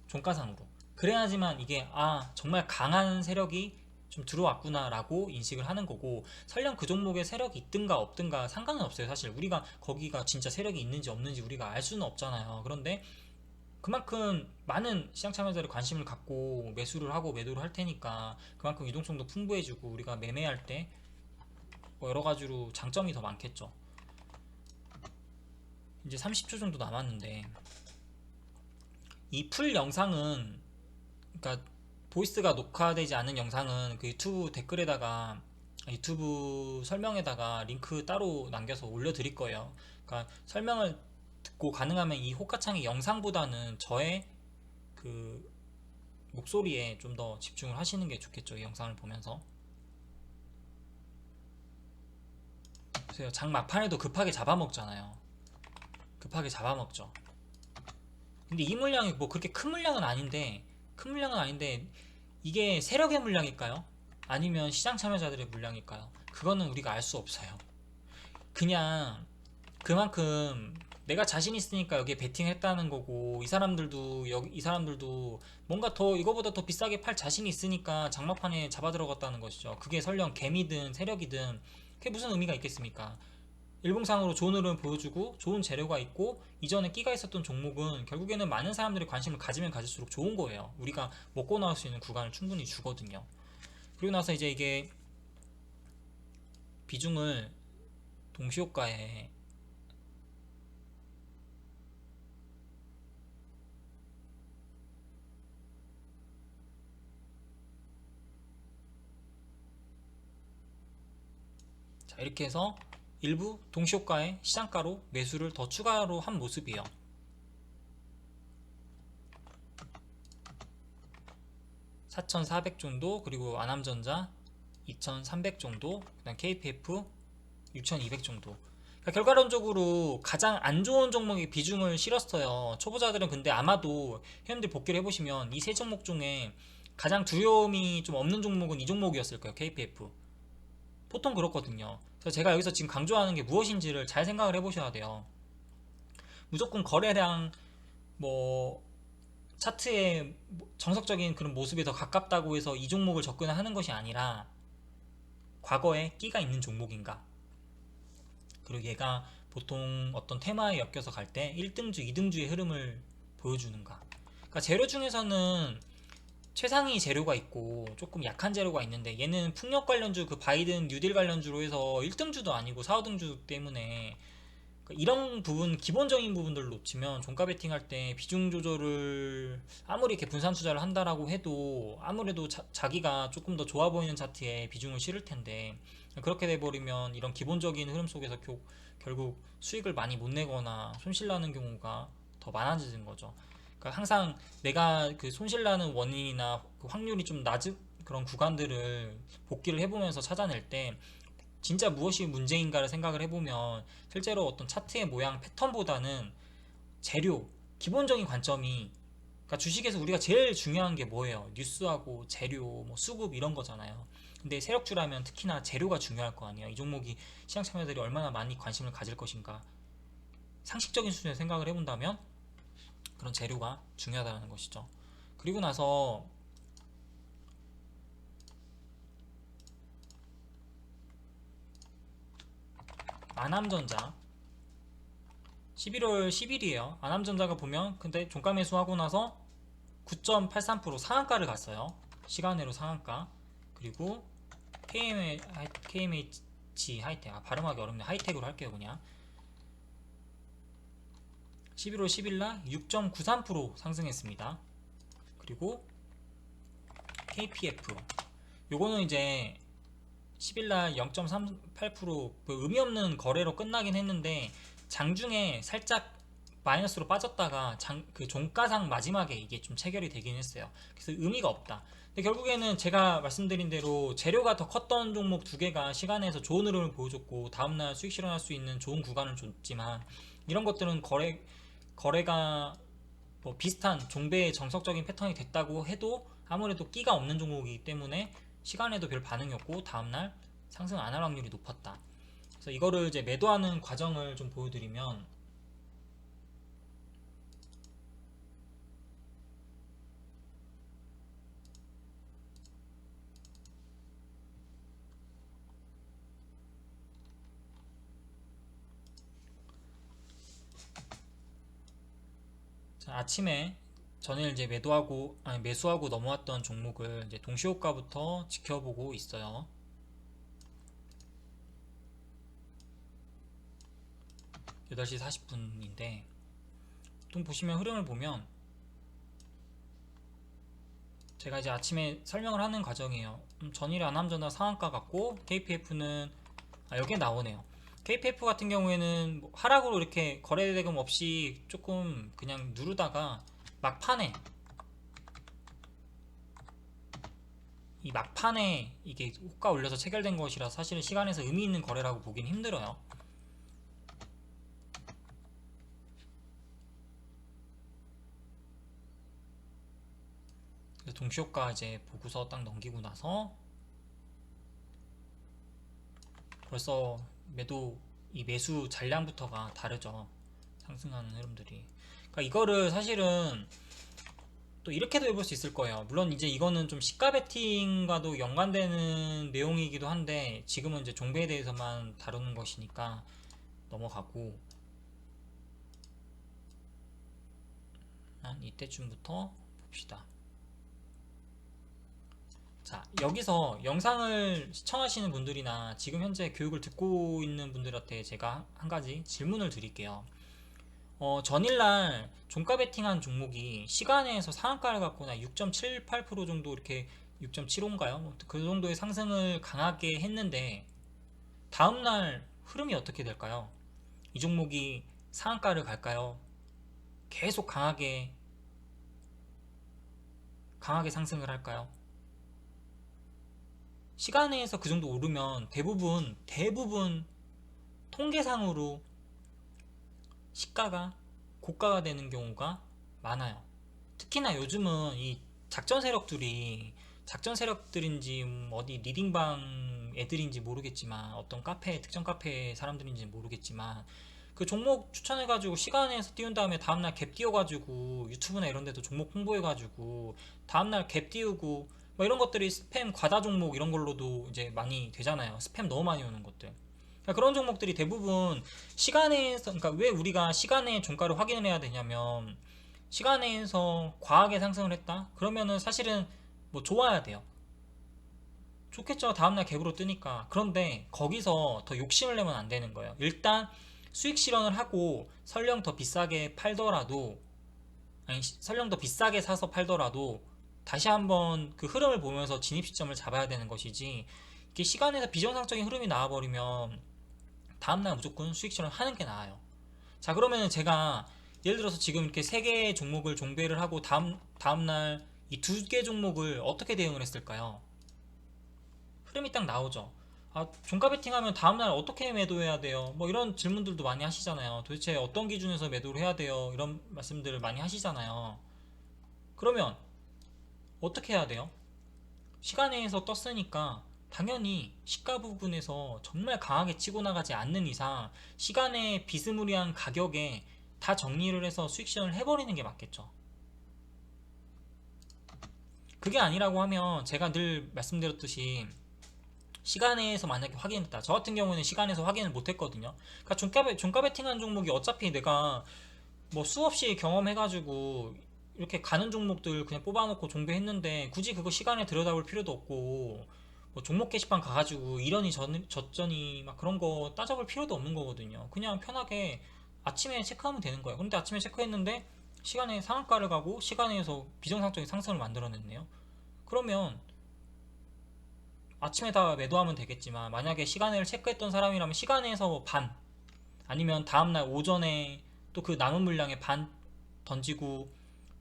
종가상으로. 그래야지만 이게 정말 강한 세력이 좀 들어왔구나 라고 인식을 하는 거고, 설령 그 종목에 세력이 있든가 없든가 상관은 없어요. 사실 우리가 거기가 진짜 세력이 있는지 없는지 우리가 알 수는 없잖아요. 그런데 그만큼 많은 시장 참여자들이 관심을 갖고 매수를 하고 매도를 할 테니까 그만큼 유동성도 풍부해지고 우리가 매매할 때 뭐 여러 가지로 장점이 더 많겠죠. 이제 30초 정도 남았는데 이 풀 영상은, 그러니까 보이스가 녹화되지 않은 영상은 그 유튜브 댓글에다가, 유튜브 설명에다가 링크 따로 남겨서 올려드릴 거예요. 그러니까 설명을 듣고 가능하면 이 호카창의 영상보다는 저의 그 목소리에 좀 더 집중을 하시는 게 좋겠죠. 이 영상을 보면서. 그래서 장 막판에도 급하게 잡아먹잖아요. 급하게 잡아먹죠. 근데 이 물량이 뭐 그렇게 큰 물량은 아닌데 이게 세력의 물량일까요? 아니면 시장 참여자들의 물량일까요? 그거는 우리가 알 수 없어요. 그냥 그만큼 내가 자신 있으니까 여기에 베팅했다는 거고, 이 사람들도 뭔가 더 이거보다 더 비싸게 팔 자신이 있으니까 장막판에 잡아 들어갔다는 것이죠. 그게 설령 개미든 세력이든 그게 무슨 의미가 있겠습니까? 일봉상으로 좋은 흐름을 보여주고 좋은 재료가 있고 이전에 끼가 있었던 종목은 결국에는 많은 사람들이 관심을 가지면 가질수록 좋은 거예요. 우리가 먹고 나올 수 있는 구간을 충분히 주거든요. 그리고 나서 이제 이게 비중을 동시효과에 자, 이렇게 해서 일부 동시효과에 시장가로 매수를 더 추가로 한 모습이에요. 4,400 정도, 그리고 안암전자 2,300 정도, 그다음 KPF 6,200 정도. 그러니까 결과론적으로 가장 안 좋은 종목에 비중을 실었어요. 초보자들은. 근데 아마도 회원들 복귀를 해보시면 이 세 종목 중에 가장 두려움이 좀 없는 종목은 이 종목이었을 거예요. KPF. 보통 그렇거든요. 그래서 제가 여기서 지금 강조하는 게 무엇인지를 잘 생각을 해보셔야 돼요. 무조건 거래량, 뭐 차트의 정석적인 그런 모습이 더 가깝다고 해서 이 종목을 접근하는 것이 아니라 과거에 끼가 있는 종목인가, 그리고 얘가 보통 어떤 테마에 엮여서 갈 때 1등주, 2등주의 흐름을 보여주는가. 그러니까 재료 중에서는 최상위 재료가 있고 조금 약한 재료가 있는데, 얘는 풍력 관련주, 그 바이든 뉴딜 관련주로 해서 1등주도 아니고 4, 5등주 때문에 그러니까 이런 부분, 기본적인 부분들을 놓치면 종가 베팅 할 때 비중 조절을 아무리 이렇게 분산 투자를 한다라고 해도 아무래도 자기가 조금 더 좋아 보이는 차트에 비중을 실을 텐데, 그렇게 돼버리면 이런 기본적인 흐름 속에서 결국 수익을 많이 못 내거나 손실나는 경우가 더 많아지는 거죠. 그러니까 항상 내가 그 손실나는 원인이나 그 확률이 좀 낮은 그런 구간들을 복기를 해보면서 찾아낼 때 진짜 무엇이 문제인가를 생각을 해보면 실제로 어떤 차트의 모양 패턴보다는 재료, 기본적인 관점이, 그러니까 주식에서 우리가 제일 중요한 게 뭐예요? 뉴스하고 재료, 뭐 수급 이런 거잖아요. 근데 세력주라면 특히나 재료가 중요할 거 아니에요. 이 종목이 시장 참여자들이 얼마나 많이 관심을 가질 것인가. 상식적인 수준에 생각을 해본다면 그런 재료가 중요하다는 것이죠. 그리고 나서 안암전자 11월 10일이에요. 안암전자가 보면 근데 종가 매수하고 나서 9.83% 상한가를 갔어요. 시간으로 상한가. 그리고 KMH 하이텍, 발음하기 어렵네. 하이텍으로 할게요 그냥. 11월 10일날 6.93% 상승했습니다. 그리고 KPF 요거는 이제 10일날 0.38% 의미 없는 거래로 끝나긴 했는데 장중에 살짝 마이너스로 빠졌다가 그 종가상 마지막에 이게 좀 체결이 되긴 했어요. 그래서 의미가 없다. 근데 결국에는 제가 말씀드린 대로 재료가 더 컸던 종목 두 개가 시간에서 좋은 흐름을 보여줬고 다음날 수익 실현할 수 있는 좋은 구간을 줬지만 이런 것들은 거래가 뭐 비슷한 종배의 정석적인 패턴이 됐다고 해도 아무래도 끼가 없는 종목이기 때문에 시간에도 별 반응이 없고 다음날 상승 안 할 확률이 높았다. 그래서 이거를 이제 매도하는 과정을 좀 보여드리면 자, 아침에 전일 이제 매수하고 넘어왔던 종목을 이제 동시호가부터 지켜보고 있어요. 8시 40분인데 좀 보시면 흐름을 보면 제가 이제 아침에 설명을 하는 과정이에요. 전일에 안암전자 상한가 같고 KPF는 여기에 나오네요. KPF 같은 경우에는 뭐 하락으로 이렇게 거래대금 없이 조금 그냥 누르다가 막판에 이게 호가 올려서 체결된 것이라 사실은 시간에서 의미 있는 거래라고 보긴 힘들어요. 그래서 동시효과 이제 보고서 딱 넘기고 나서 벌써 매수 잔량부터가 다르죠. 상승하는 흐름들이. 그러니까 이거를 사실은 또 이렇게도 해볼 수 있을 거예요. 물론 이제 이거는 좀 시가 베팅과도 연관되는 내용이기도 한데 지금은 이제 종배에 대해서만 다루는 것이니까 넘어가고 한 이때쯤부터 봅시다. 자, 여기서 영상을 시청하시는 분들이나 지금 현재 교육을 듣고 있는 분들한테 제가 한 가지 질문을 드릴게요. 전일날 종가 베팅한 종목이 시간에서 상한가를 갖거나 6.78% 정도 이렇게 6.75인가요? 그 정도의 상승을 강하게 했는데 다음날 흐름이 어떻게 될까요? 이 종목이 상한가를 갈까요? 계속 강하게 상승을 할까요? 시간에서 그 정도 오르면 대부분 통계상으로 시가가 고가가 되는 경우가 많아요. 특히나 요즘은 이 작전 세력들인지 어디 리딩방 애들인지 모르겠지만 어떤 특정 카페 사람들인지 모르겠지만 그 종목 추천해가지고 시간에서 띄운 다음에 다음날 갭 띄워가지고 유튜브나 이런 데도 종목 홍보해가지고 다음날 갭 띄우고 뭐 이런 것들이 스팸 과다 종목 이런 걸로도 이제 많이 되잖아요. 스팸 너무 많이 오는 것들. 그러니까 그런 종목들이 대부분 시간에서, 그러니까 왜 우리가 시간의 종가를 확인을 해야 되냐면 시간에서 과하게 상승을 했다? 그러면은 사실은 뭐 좋아야 돼요. 좋겠죠. 다음날 갭으로 뜨니까. 그런데 거기서 더 욕심을 내면 안 되는 거예요. 일단 수익 실현을 하고 설령 더 비싸게 팔더라도, 아니 설령 더 비싸게 사서 팔더라도 다시 한번 그 흐름을 보면서 진입 시점을 잡아야 되는 것이지, 이게 시간에서 비정상적인 흐름이 나와버리면 다음날 무조건 수익 실현 하는 게 나아요. 자, 그러면 제가 예를 들어서 지금 이렇게 세 개의 종목을 종배를 하고 다음날 이 두 개 종목을 어떻게 대응을 했을까요? 흐름이 딱 나오죠. 종가 베팅하면 다음날 어떻게 매도해야 돼요? 뭐 이런 질문들도 많이 하시잖아요. 도대체 어떤 기준에서 매도를 해야 돼요? 이런 말씀들을 많이 하시잖아요. 그러면 어떻게 해야 돼요? 시간에서 떴으니까 당연히 시가 부분에서 정말 강하게 치고 나가지 않는 이상 시간의 비스무리한 가격에 다 정리를 해서 수익 실현을 해버리는 게 맞겠죠. 그게 아니라고 하면 제가 늘 말씀드렸듯이 시간에서 만약에 확인했다. 저 같은 경우는 시간에서 확인을 못했거든요. 그러니까 종가 베팅한 종목이 어차피 내가 뭐 수없이 경험해가지고 이렇게 가는 종목들 그냥 뽑아놓고 종배했는데 굳이 그거 시간에 들여다볼 필요도 없고 뭐 종목 게시판 가가지고 이러니 저쩌니 막 그런 거 따져볼 필요도 없는 거거든요. 그냥 편하게 아침에 체크하면 되는 거예요. 근데 아침에 체크했는데 시간에 상한가를 가고 시간에서 비정상적인 상승을 만들어냈네요. 그러면 아침에 다 매도하면 되겠지만 만약에 시간을 체크했던 사람이라면 시간에서 반 아니면 다음날 오전에 또 그 남은 물량의 반 던지고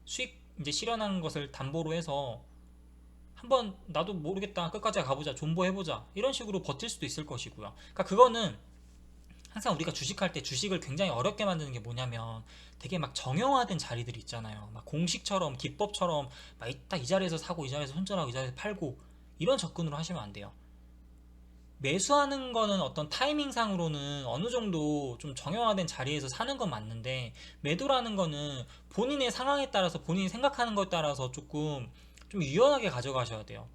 수익 이제 실현한 것을 담보로 해서 한번 나도 모르겠다 끝까지 가보자 존버해보자 이런 식으로 버틸 수도 있을 것이고요. 그러니까 그거는 항상 우리가 주식할 때 주식을 굉장히 어렵게 만드는 게 뭐냐면 되게 막 정형화된 자리들이 있잖아요. 막 공식처럼 기법처럼 막 딱 이 자리에서 사고 이 자리에서 손절하고 이 자리에서 팔고 이런 접근으로 하시면 안 돼요. 매수하는 거는 어떤 타이밍상으로는 어느 정도 좀 정형화된 자리에서 사는 건 맞는데 매도라는 거는 본인의 상황에 따라서 본인이 생각하는 것에 따라서 조금 좀 유연하게 가져가셔야 돼요.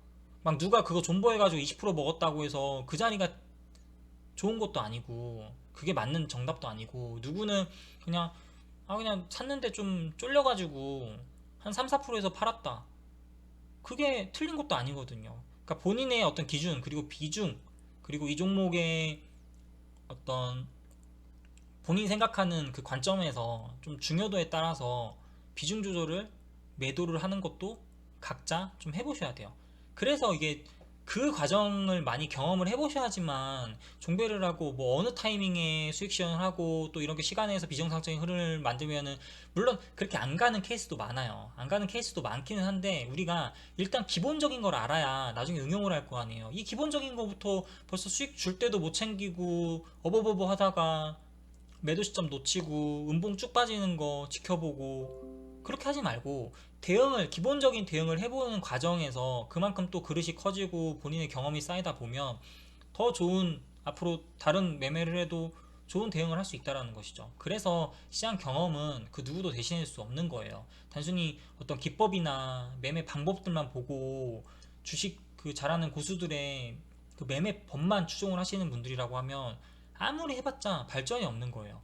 막 누가 그거 존버해가지고 20% 먹었다고 해서 그 자리가 좋은 것도 아니고 그게 맞는 정답도 아니고 누구는 그냥 그냥 샀는데 좀 쫄려가지고 한 3, 4%에서 팔았다. 그게 틀린 것도 아니거든요. 그러니까 본인의 어떤 기준 그리고 비중 그리고 이 종목의 어떤 본인이 생각하는 그 관점에서 좀 중요도에 따라서 비중 조절을 매도를 하는 것도 각자 좀 해보셔야 돼요. 그래서 이게 그 과정을 많이 경험을 해보셔야지만 종배를 하고 뭐 어느 타이밍에 수익 실현을 하고 또 이렇게 시간에서 비정상적인 흐름을 만들면은 물론 그렇게 안 가는 케이스도 많아요. 안 가는 케이스도 많기는 한데 우리가 일단 기본적인 걸 알아야 나중에 응용을 할 거 아니에요. 이 기본적인 거부터 벌써 수익 줄 때도 못 챙기고 어버버버 하다가 매도 시점 놓치고 음봉 쭉 빠지는 거 지켜보고 그렇게 하지 말고 기본적인 대응을 해보는 과정에서 그만큼 또 그릇이 커지고 본인의 경험이 쌓이다 보면 더 좋은 앞으로 다른 매매를 해도 좋은 대응을 할 수 있다는 것이죠. 그래서 시장 경험은 그 누구도 대신할 수 없는 거예요. 단순히 어떤 기법이나 매매 방법들만 보고 주식 그 잘하는 고수들의 그 매매 법만 추종을 하시는 분들이라고 하면 아무리 해봤자 발전이 없는 거예요.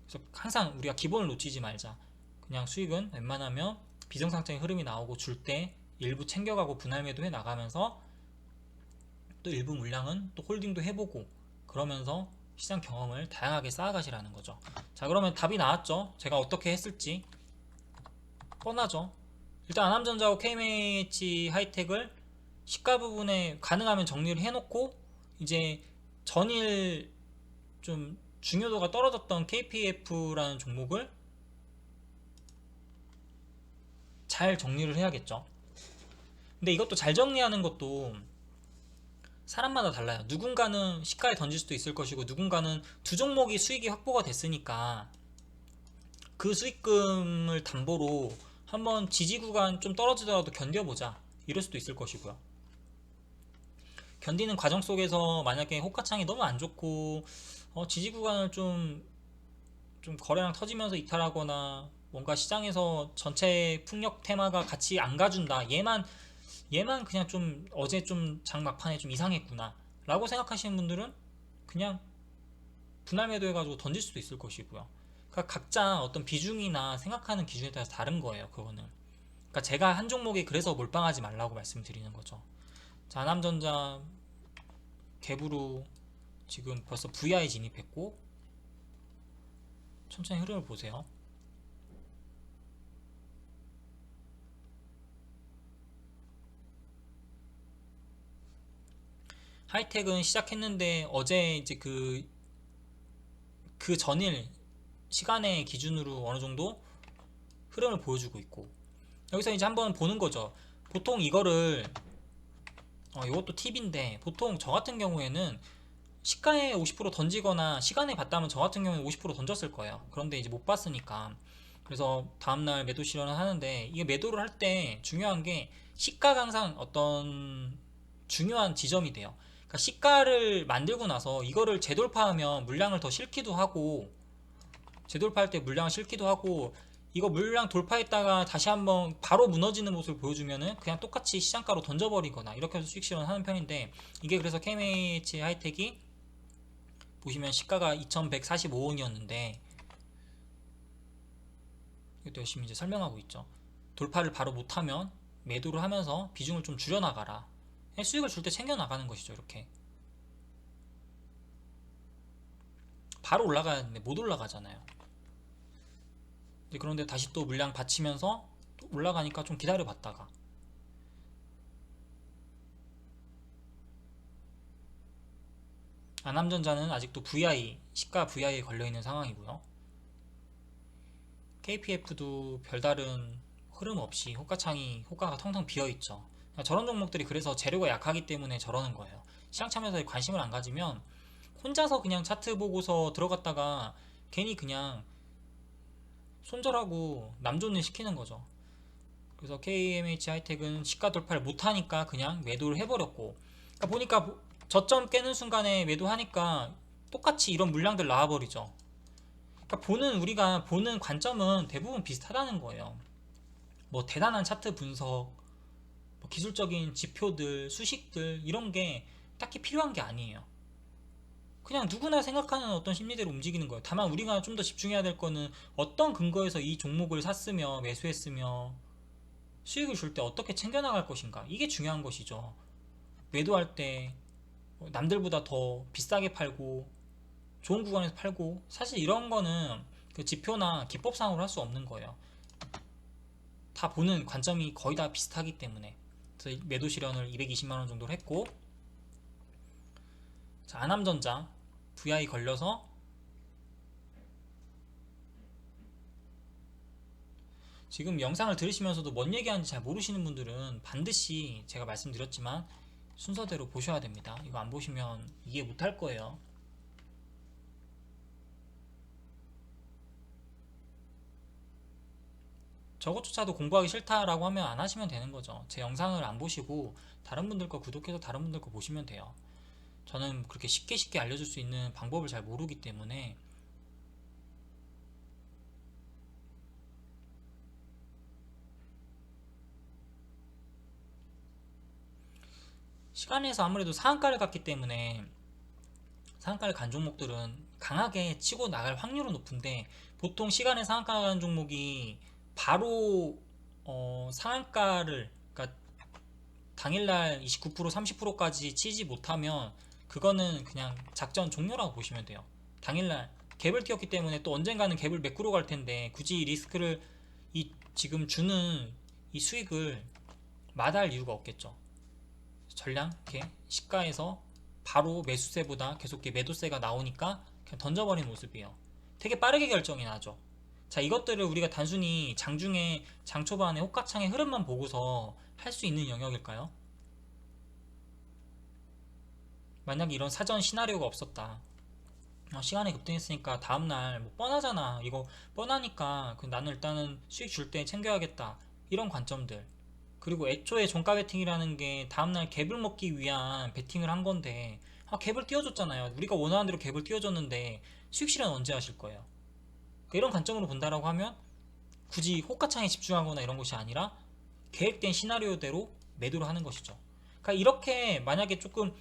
그래서 항상 우리가 기본을 놓치지 말자. 그냥 수익은 웬만하면 비정상적인 흐름이 나오고 줄 때 일부 챙겨가고 분할 매도해 나가면서 또 일부 물량은 또 홀딩도 해보고 그러면서 시장 경험을 다양하게 쌓아가시라는 거죠. 자, 그러면 답이 나왔죠? 제가 어떻게 했을지 뻔하죠. 일단 안암전자하고 KMH 하이텍을 시가 부분에 가능하면 정리를 해놓고 이제 전일 좀 중요도가 떨어졌던 KPF라는 종목을 잘 정리를 해야겠죠. 근데 이것도 잘 정리하는 것도 사람마다 달라요. 누군가는 시가에 던질 수도 있을 것이고 누군가는 두 종목이 수익이 확보가 됐으니까 그 수익금을 담보로 한번 지지 구간 좀 떨어지더라도 견뎌보자 이럴 수도 있을 것이고요. 견디는 과정 속에서 만약에 호가창이 너무 안 좋고 지지 구간을 좀 거래량 터지면서 이탈하거나 뭔가 시장에서 전체 풍력 테마가 같이 안 가준다 얘만 그냥 좀 어제 좀 장 막판에 좀 이상했구나 라고 생각하시는 분들은 그냥 분할 매도 해가지고 던질 수도 있을 것이고요. 그러니까 각자 어떤 비중이나 생각하는 기준에 따라서 다른 거예요. 그거는 그러니까 제가 한 종목에 그래서 몰빵하지 말라고 말씀드리는 거죠. 자, 하남전자 갭으로 지금 벌써 VI 진입했고 천천히 흐름을 보세요. 하이텍은 시작했는데 어제 이제 그 전일 시간의 기준으로 어느 정도 흐름을 보여주고 있고 여기서 이제 한번 보는 거죠. 보통 이거를 이것도 팁인데 보통 저 같은 경우에는 시가에 50% 던지거나 시간에 봤다면 저 같은 경우에는 50% 던졌을 거예요. 그런데 이제 못 봤으니까 그래서 다음날 매도 실현을 하는데 이게 매도를 할 때 중요한 게 시가가 항상 어떤 중요한 지점이 돼요. 그러니까 시가를 만들고 나서 이거를 재돌파하면 물량을 더 실기도 하고 재돌파할 때 물량을 실기도 하고 이거 물량 돌파했다가 다시 한번 바로 무너지는 모습을 보여주면은 그냥 똑같이 시장가로 던져버리거나 이렇게 해서 수익 실현하는 편인데, 이게 그래서 KMH 하이텍이 보시면 시가가 2145원이었는데 이것도 열심히 이제 설명하고 있죠. 돌파를 바로 못하면 매도를 하면서 비중을 좀 줄여나가라. 수익을 줄 때 챙겨나가는 것이죠. 이렇게 바로 올라가야 하는데 못 올라가잖아요. 그런데 다시 또 물량 받치면서 또 올라가니까 좀 기다려 봤다가, 안암전자는 아직도 VI, 시가 VI에 걸려있는 상황이고요. KPF도 별다른 흐름 없이 호가가 텅텅 비어있죠. 저런 종목들이 그래서 재료가 약하기 때문에 저러는 거예요. 시장 참여자에 관심을 안 가지면 혼자서 그냥 차트 보고서 들어갔다가 괜히 그냥 손절하고 남존일 시키는 거죠. 그래서 KMH 하이텍은 시가 돌파를 못하니까 그냥 매도를 해버렸고, 그러니까 보니까 저점 깨는 순간에 매도하니까 똑같이 이런 물량들 나와버리죠. 그러니까 우리가 보는 관점은 대부분 비슷하다는 거예요. 뭐 대단한 차트 분석, 뭐 기술적인 지표들, 수식들 이런 게 딱히 필요한 게 아니에요. 그냥 누구나 생각하는 어떤 심리대로 움직이는 거예요. 다만 우리가 좀 더 집중해야 될 거는 어떤 근거에서 이 종목을 샀으며 매수했으며 수익을 줄 때 어떻게 챙겨나갈 것인가, 이게 중요한 것이죠. 매도할 때 남들보다 더 비싸게 팔고 좋은 구간에서 팔고, 사실 이런 거는 그 지표나 기법상으로 할 수 없는 거예요. 다 보는 관점이 거의 다 비슷하기 때문에. 그래서 매도 실현을 220만원 정도로 했고, 자, 안암전자 VI 걸려서 지금 영상을 들으시면서도 뭔 얘기하는지 잘 모르시는 분들은 반드시 제가 말씀드렸지만 순서대로 보셔야 됩니다. 이거 안 보시면 이해 못할 거예요. 저것조차도 공부하기 싫다라고 하면 안 하시면 되는 거죠. 제 영상을 안 보시고 다른 분들 거 구독해서 다른 분들 거 보시면 돼요. 저는 그렇게 쉽게 알려줄 수 있는 방법을 잘 모르기 때문에. 시간에서 아무래도 상한가를 갔기 때문에 상한가를 간 종목들은 강하게 치고 나갈 확률은 높은데, 보통 시간에 상한가 가는 종목이 바로 상한가를, 그러니까 당일날 29% 30%까지 치지 못하면 그거는 그냥 작전 종료라고 보시면 돼요. 당일날 갭을 띄웠기 때문에 또 언젠가는 갭을 메꾸러 갈 텐데 굳이 리스크를, 지금 주는 이 수익을 마다할 이유가 없겠죠. 전량 이렇게 시가에서 바로 매수세보다 계속 매도세가 나오니까 그냥 던져버린 모습이에요. 되게 빠르게 결정이 나죠. 자, 이것들을 우리가 단순히 장중에 장초반에 호가창의 흐름만 보고서 할 수 있는 영역일까요? 만약에 이런 사전 시나리오가 없었다. 시간이 급등했으니까 다음날 뭐 뻔하잖아. 이거 뻔하니까 나는 일단은 수익 줄 때 챙겨야겠다. 이런 관점들. 그리고 애초에 종가 베팅이라는 게 다음날 갭을 먹기 위한 베팅을 한 건데, 갭을 띄워줬잖아요. 우리가 원하는 대로 갭을 띄워줬는데 수익 실현 언제 하실 거예요? 이런 관점으로 본다라고 하면 굳이 호가창에 집중하거나 이런 것이 아니라 계획된 시나리오대로 매도를 하는 것이죠. 그러니까 이렇게 만약에 조금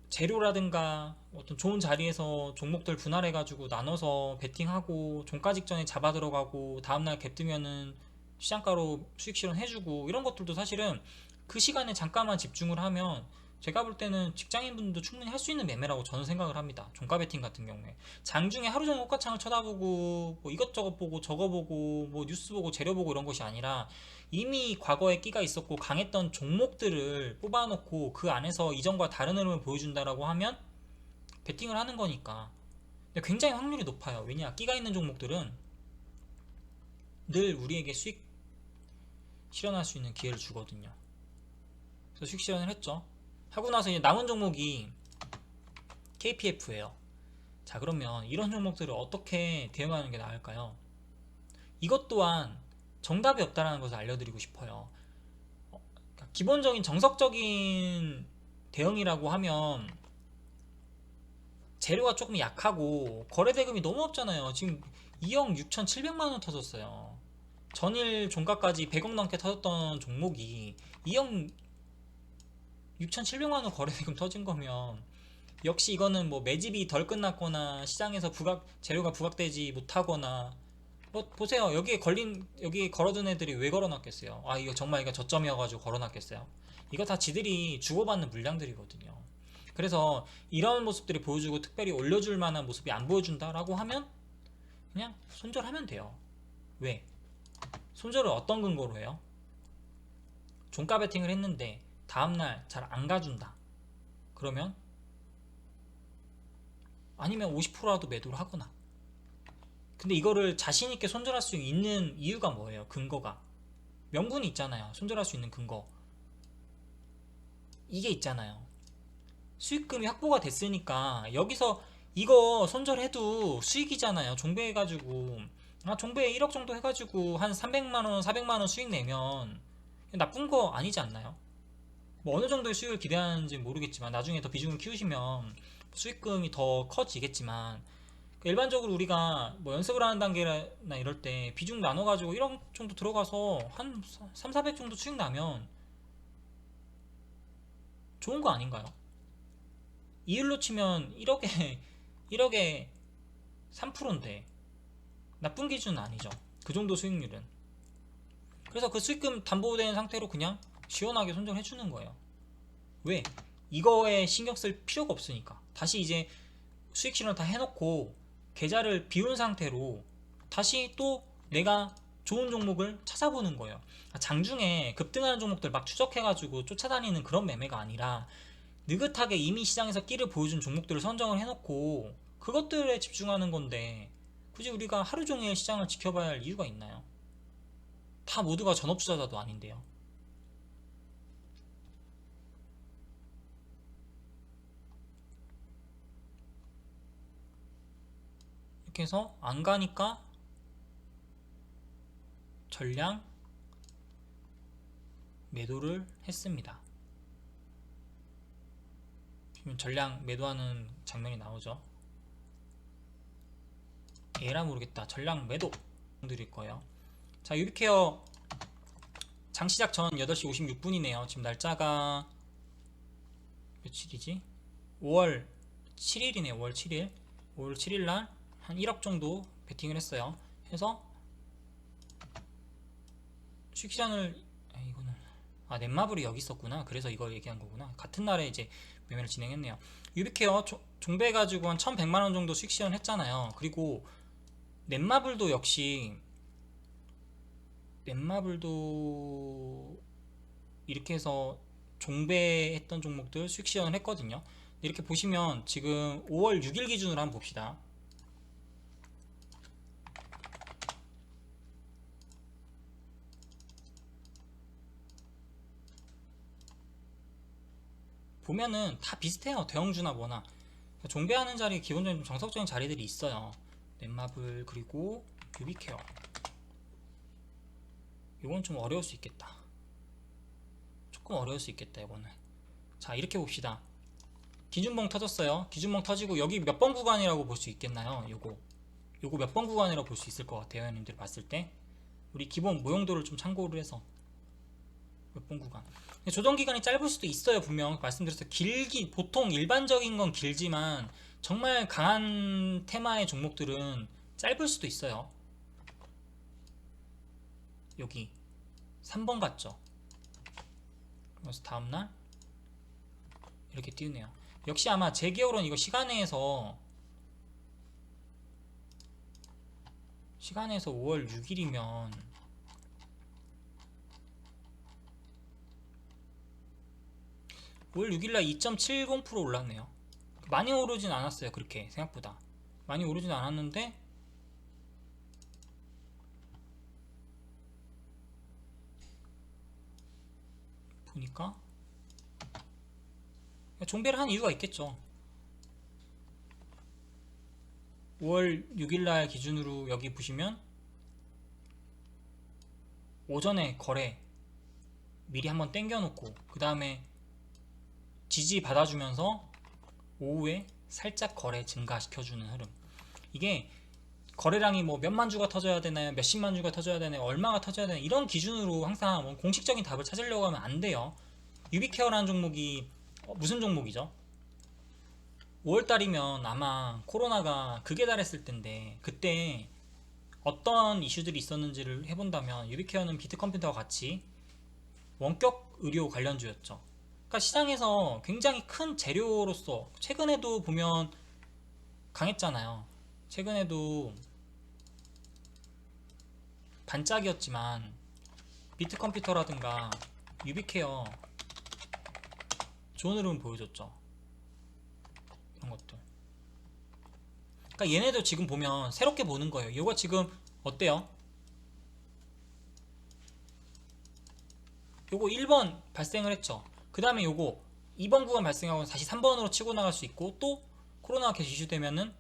재료라든가 어떤 좋은 자리에서 종목들 분할해가지고 나눠서 베팅하고 종가 직전에 잡아 들어가고 다음날 갭 뜨면은 시장가로 수익 실현해주고, 이런 것들도 사실은 그 시간에 잠깐만 집중을 하면 제가 볼 때는 직장인분들도 충분히 할 수 있는 매매라고 저는 생각을 합니다. 종가 베팅 같은 경우에 장중에 하루 종일 호가창을 쳐다보고 뭐 이것저것 보고 저거 보고 뭐 뉴스 보고 재료 보고 이런 것이 아니라, 이미 과거에 끼가 있었고 강했던 종목들을 뽑아놓고 그 안에서 이전과 다른 흐름을 보여준다라고 하면 베팅을 하는 거니까. 근데 굉장히 확률이 높아요. 왜냐, 끼가 있는 종목들은 늘 우리에게 수익 실현할 수 있는 기회를 주거든요. 그래서 수익 실현을 했죠. 하고 나서 이제 남은 종목이 KPF예요. 자, 그러면 이런 종목들을 어떻게 대응하는 게 나을까요? 이것 또한 정답이 없다는 것을 알려드리고 싶어요. 그러니까 기본적인 정석적인 대응이라고 하면 재료가 조금 약하고 거래 대금이 너무 없잖아요. 지금 2억 6,700만원 터졌어요. 전일 종가까지 100억 넘게 터졌던 종목이 2억 6,700만원 거래대금 터진 거면, 역시 이거는 뭐 매집이 덜 끝났거나 시장에서 재료가 부각되지 못하거나, 뭐 보세요. 여기에 걸어둔 애들이 왜 걸어놨겠어요? 아, 이거 정말 이거 저점이어가지고 걸어놨겠어요? 이거 다 지들이 주고받는 물량들이거든요. 그래서 이런 모습들이 보여주고 특별히 올려줄 만한 모습이 안 보여준다라고 하면 그냥 손절하면 돼요. 왜? 손절을 어떤 근거로 해요? 종가 베팅을 했는데 다음날 잘 안 가준다. 그러면 아니면 50%라도 매도를 하거나. 근데 이거를 자신있게 손절할 수 있는 이유가 뭐예요? 근거가 명분이 있잖아요. 손절할 수 있는 근거 이게 있잖아요. 수익금이 확보가 됐으니까 여기서 이거 손절해도 수익이잖아요. 종배해가지고 종배 1억 정도 해가지고 한 300만원 400만원 수익 내면 나쁜 거 아니지 않나요? 뭐 어느 정도의 수익을 기대하는지 모르겠지만 나중에 더 비중을 키우시면 수익금이 더 커지겠지만, 일반적으로 우리가 뭐 연습을 하는 단계나 이럴 때 비중 나눠가지고 1억 정도 들어가서 한 3, 400 정도 수익 나면 좋은 거 아닌가요? 이율로 치면 1억에 3%인데 나쁜 기준은 아니죠. 그 정도 수익률은. 그래서 그 수익금 담보된 상태로 그냥 시원하게 손절해 주는 거예요. 왜? 이거에 신경 쓸 필요가 없으니까. 다시 이제 수익 실현 다 해놓고 계좌를 비운 상태로 다시 또 내가 좋은 종목을 찾아보는 거예요. 장중에 급등하는 종목들 막 추적해가지고 쫓아다니는 그런 매매가 아니라 느긋하게 이미 시장에서 끼를 보여준 종목들을 선정을 해놓고 그것들에 집중하는 건데, 굳이 우리가 하루 종일 시장을 지켜봐야 할 이유가 있나요? 다 모두가 전업투자자도 아닌데요. 이렇게 해서 안 가니까 전량 매도를 했습니다. 전량 매도하는 장면이 나오죠. 에라 모르겠다. 전량 매도 드릴 거예요. 자, 유비케어 장시작 전 8시 56분이네요. 지금 날짜가 며칠이지? 5월 7일이네요. 5월 7일. 5월 7일 날 한 1억 정도 베팅을 했어요. 해서 수익 시장을 이거는 넷마블이 여기 있었구나. 그래서 이걸 얘기한 거구나. 같은 날에 이제 매매를 진행했네요. 유비케어 종배해가지고 한 1100만원 정도 수익 시연 했잖아요. 그리고 넷마블도 역시 이렇게 해서 종배했던 종목들 수익 시연을 했거든요. 이렇게 보시면 지금 5월 6일 기준으로 한번 봅시다. 보면은 다 비슷해요. 대형주나 뭐나 종배하는 자리 기본적인 정석적인 자리들이 있어요. 넷마블 그리고 유비케어. 이건 좀 어려울 수 있겠다. 조금 어려울 수 있겠다 이거는. 자, 이렇게 봅시다. 기준봉 터졌어요. 기준봉 터지고 여기 몇 번 구간이라고 볼 수 있겠나요? 요거 몇 번 구간이라고 볼 수 있을 것 같아요. 형님들 봤을 때 우리 기본 모형도를 좀 참고를 해서 몇 번 구간. 조정 기간이 짧을 수도 있어요. 분명 말씀드렸어요. 보통 일반적인 건 길지만 정말 강한 테마의 종목들은 짧을 수도 있어요. 여기 3번 같죠? 그래서 다음날 이렇게 띄우네요. 역시 아마 제 기억으로는 이거 시간에서 5월 6일이면 올 6일날 2.70% 올랐네요. 많이 오르진 않았어요. 그렇게 생각보다 많이 오르진 않았는데 보니까 종배를 한 이유가 있겠죠. 5월 6일날 기준으로 여기 보시면 오전에 거래 미리 한번 땡겨 놓고 그 다음에 지지 받아주면서 오후에 살짝 거래 증가시켜주는 흐름. 이게 거래량이 뭐 몇만 주가 터져야 되나요? 몇십만 주가 터져야 되나요? 얼마가 터져야 되나요? 이런 기준으로 항상 뭐 공식적인 답을 찾으려고 하면 안 돼요. 유비케어라는 종목이 무슨 종목이죠? 5월달이면 아마 코로나가 극에 달했을 텐데 그때 어떤 이슈들이 있었는지를 해본다면 유비케어는 비트컴퓨터와 같이 원격 의료 관련주였죠. 그러니까 시장에서 굉장히 큰 재료로서 최근에도 보면 강했잖아요. 최근에도 반짝이었지만 비트컴퓨터라든가 유비케어 좋은 흐름을 보여줬죠. 이런 것들. 그러니까 얘네도 지금 보면 새롭게 보는 거예요. 이거 지금 어때요? 요거 1번 발생을 했죠. 그 다음에 요거 2번 구간 발생하고 다시 3번으로 치고 나갈 수 있고 또 코로나가 계속 이슈되면은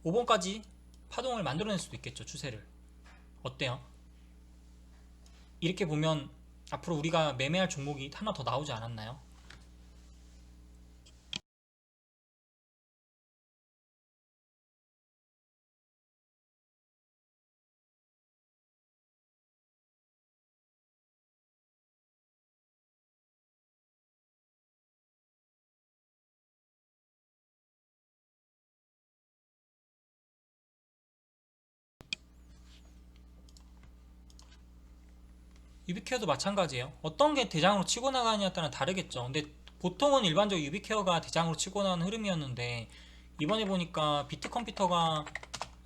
5번까지 파동을 만들어낼 수도 있겠죠. 추세를. 어때요? 이렇게 보면 앞으로 우리가 매매할 종목이 하나 더 나오지 않았나요? 유비케어도 마찬가지예요. 어떤 게 대장으로 치고 나가느냐에 따라 다르겠죠. 근데 보통은 일반적으로 유비케어가 대장으로 치고 나가는 흐름이었는데 이번에 보니까 비트컴퓨터가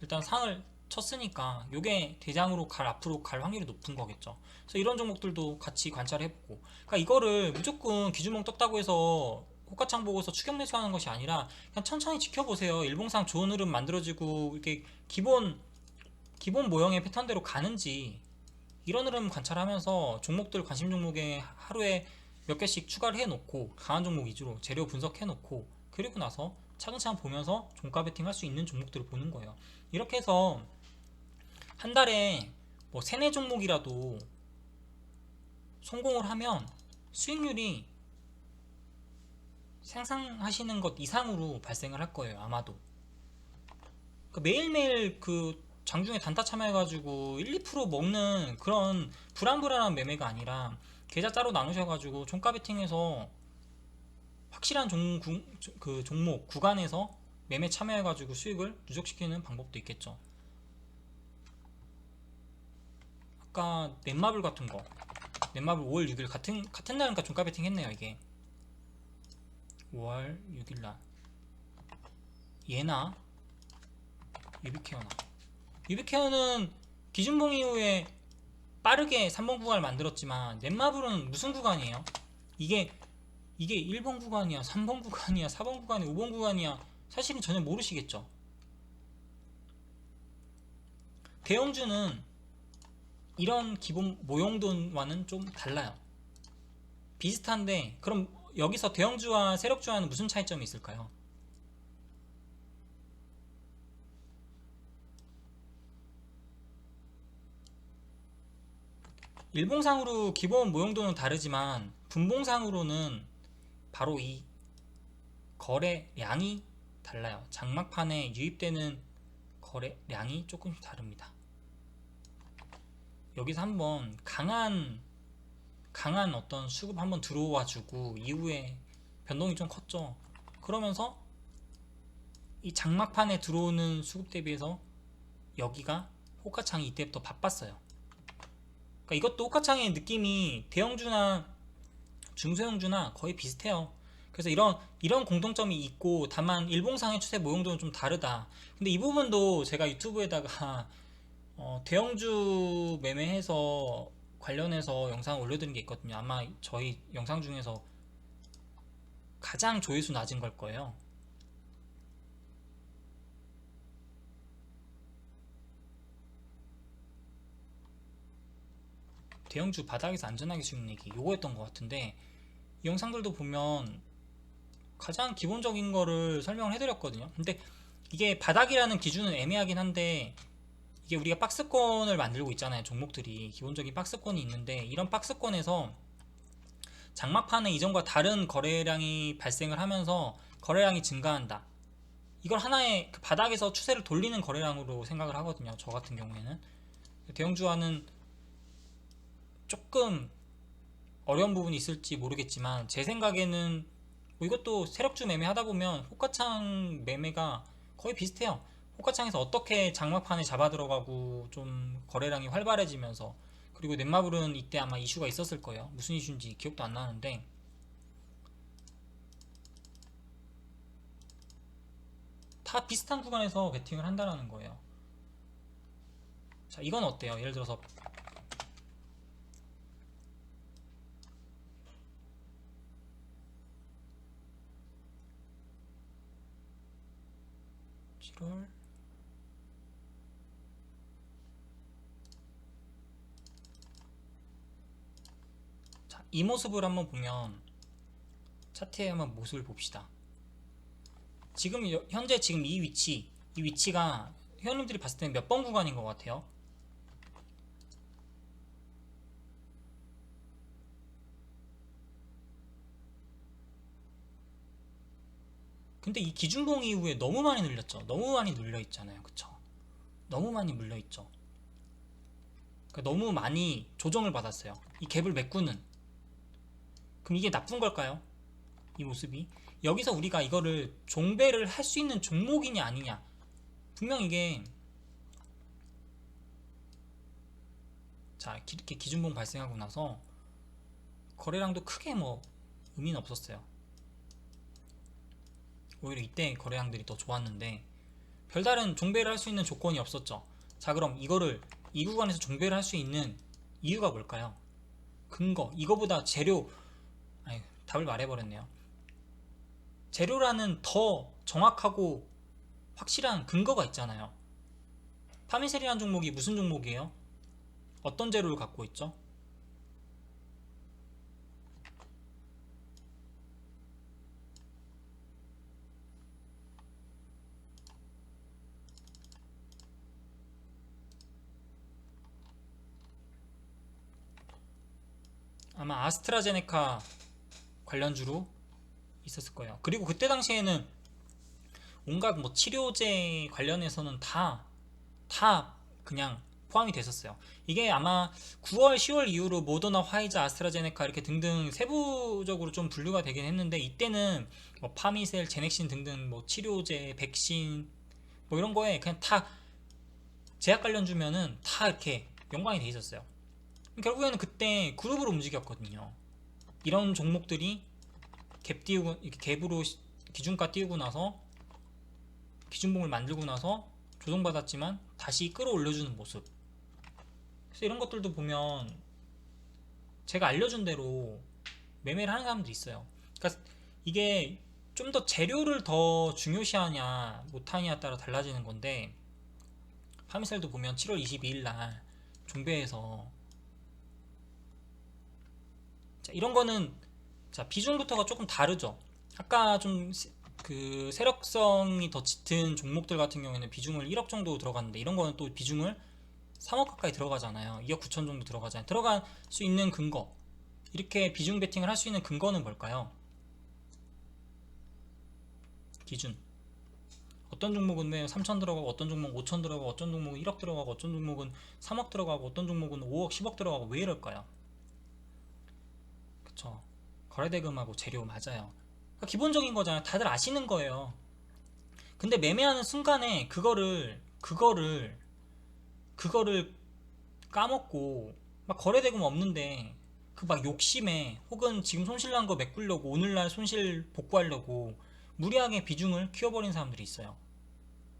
일단 상을 쳤으니까 이게 대장으로 앞으로 갈 확률이 높은 거겠죠. 그래서 이런 종목들도 같이 관찰해보고, 그러니까 이거를 무조건 기준봉 떴다고 해서 호가창 보고서 추격 매수하는 것이 아니라 그냥 천천히 지켜보세요. 일봉상 좋은 흐름 만들어지고 이렇게 기본 모형의 패턴대로 가는지 이런 흐름 관찰하면서 종목들 관심 종목에 하루에 몇 개씩 추가를 해놓고 강한 종목 위주로 재료 분석해놓고 그리고 나서 차근차근 보면서 종가 베팅 할 수 있는 종목들을 보는 거예요. 이렇게 해서 한 달에 뭐 세네 종목이라도 성공을 하면 수익률이 상상하시는 것 이상으로 발생을 할 거예요. 아마도. 그러니까 매일매일 그 장중에 단타 참여해가지고 1, 2% 먹는 그런 불안불안한 매매가 아니라 계좌 따로 나누셔가지고 종가 베팅해서 확실한 그 종목 구간에서 매매 참여해가지고 수익을 누적시키는 방법도 있겠죠. 아까 넷마블 같은 거, 넷마블 5월 6일 같은 날이니까 종가 베팅 했네요. 이게 5월 6일날 얘나 유비케어는 기준봉 이후에 빠르게 3번 구간을 만들었지만 넷마블은 무슨 구간이에요? 이게 1번 구간이야, 3번 구간이야, 4번 구간이야, 5번 구간이야, 사실은 전혀 모르시겠죠. 대형주는 이런 기본 모형돈과는 좀 달라요. 비슷한데 그럼 여기서 대형주와 세력주와는 무슨 차이점이 있을까요? 일봉상으로 기본 모형도는 다르지만 분봉상으로는 바로 이 거래량이 달라요. 장막판에 유입되는 거래량이 조금씩 다릅니다. 여기서 한번 강한 어떤 수급 한번 들어와주고 이후에 변동이 좀 컸죠. 그러면서 이 장막판에 들어오는 수급 대비해서 여기가 호가창이 이때부터 바빴어요. 그러니까 이것도 호가창의 느낌이 대형주나 중소형주나 거의 비슷해요. 그래서 이런 공통점이 있고 다만 일봉상의 추세 모형도는 좀 다르다. 근데 이 부분도 제가 유튜브에다가 대형주 매매해서 관련해서 영상 올려드린 게 있거든요. 아마 저희 영상 중에서 가장 조회수 낮은 걸 거예요. 대형주 바닥에서 안전하게 수익 내기 요거였던 것 같은데 이 영상들도 보면 가장 기본적인 거를 설명을 해드렸거든요. 근데 이게 바닥이라는 기준은 애매하긴 한데 이게 우리가 박스권을 만들고 있잖아요. 종목들이 기본적인 박스권이 있는데 이런 박스권에서 장막판에 이전과 다른 거래량이 발생을 하면서 거래량이 증가한다. 이걸 하나의 그 바닥에서 추세를 돌리는 거래량으로 생각을 하거든요. 저 같은 경우에는. 대형주와는 조금 어려운 부분이 있을지 모르겠지만 제 생각에는 뭐 이것도 세력주 매매 하다 보면 호가창 매매가 거의 비슷해요. 호가창에서 어떻게 장막판에 잡아 들어가고 좀 거래량이 활발해지면서, 그리고 넷마블은 이때 아마 이슈가 있었을 거예요. 무슨 이슈인지 기억도 안 나는데 다 비슷한 구간에서 베팅을 한다는 거예요. 자, 이건 어때요? 예를 들어서 7월 자, 이 모습을 한번 보면 차트의 한번 모습을 봅시다. 지금 현재 지금 이 위치가 회원님들이 봤을 때는 몇 번 구간인 것 같아요? 근데 이 기준봉 이후에 너무 많이 눌렸죠. 너무 많이 눌려 있잖아요. 그쵸? 너무 많이 물려 있죠. 그러니까 너무 많이 조정을 받았어요. 이 갭을 메꾸는. 그럼 이게 나쁜 걸까요? 이 모습이. 여기서 우리가 이거를 종배를 할 수 있는 종목이냐 아니냐. 분명 이게 자, 이렇게 기준봉 발생하고 나서 거래량도 크게 뭐 의미는 없었어요. 오히려 이때 거래량들이 더 좋았는데 별다른 종배를 할 수 있는 조건이 없었죠. 자, 그럼 이거를 이 구간에서 종배를 할 수 있는 이유가 뭘까요? 근거. 이거보다 재료, 아니, 답을 말해버렸네요. 재료라는 더 정확하고 확실한 근거가 있잖아요. 파미셀이라는 종목이 무슨 종목이에요? 어떤 재료를 갖고 있죠? 아마 아스트라제네카 관련주로 있었을 거예요. 그리고 그때 당시에는 온갖 뭐 치료제 관련해서는 다 그냥 포함이 됐었어요. 이게 아마 9월, 10월 이후로 모더나, 화이자, 아스트라제네카 이렇게 등등 세부적으로 좀 분류가 되긴 했는데 이때는 뭐 파미셀, 제넥신 등등 뭐 치료제, 백신 뭐 이런 거에 그냥 다 제약 관련주면은 다 이렇게 연관이 돼 있었어요. 결국에는 그때 그룹으로 움직였거든요. 이런 종목들이 갭 띄우고 이렇게 갭으로 기준가 띄우고 나서 기준봉을 만들고 나서 조정받았지만 다시 끌어올려주는 모습. 그래서 이런 것들도 보면 제가 알려준 대로 매매를 하는 사람들이 있어요. 그러니까 이게 좀 더 재료를 더 중요시하냐 못하냐에 따라 달라지는 건데 파미셀도 보면 7월 22일 날 종배에서 자, 이런 거는 자, 비중부터가 조금 다르죠. 아까 좀 그 세력성이 더 짙은 종목들 같은 경우에는 비중을 1억 정도 들어갔는데 이런 거는 또 비중을 3억 가까이 들어가잖아요. 2억 9천 정도 들어가잖아요. 들어갈 수 있는 근거, 이렇게 비중 베팅을 할 수 있는 근거는 뭘까요? 기준. 어떤 종목은 왜 3천 들어가고 어떤 종목은 5천 들어가고 어떤 종목은 1억 들어가고 어떤 종목은 3억 들어가고 어떤 종목은 5억 10억 들어가고 왜 이럴까요? 그쵸. 거래대금하고 재료 맞아요. 그러니까 기본적인 거잖아요. 다들 아시는 거예요. 근데 매매하는 순간에 그거를 까먹고 막 거래대금 없는데 그 막 욕심에 혹은 지금 손실난 거 메꾸려고 오늘날 손실 복구하려고 무리하게 비중을 키워버린 사람들이 있어요.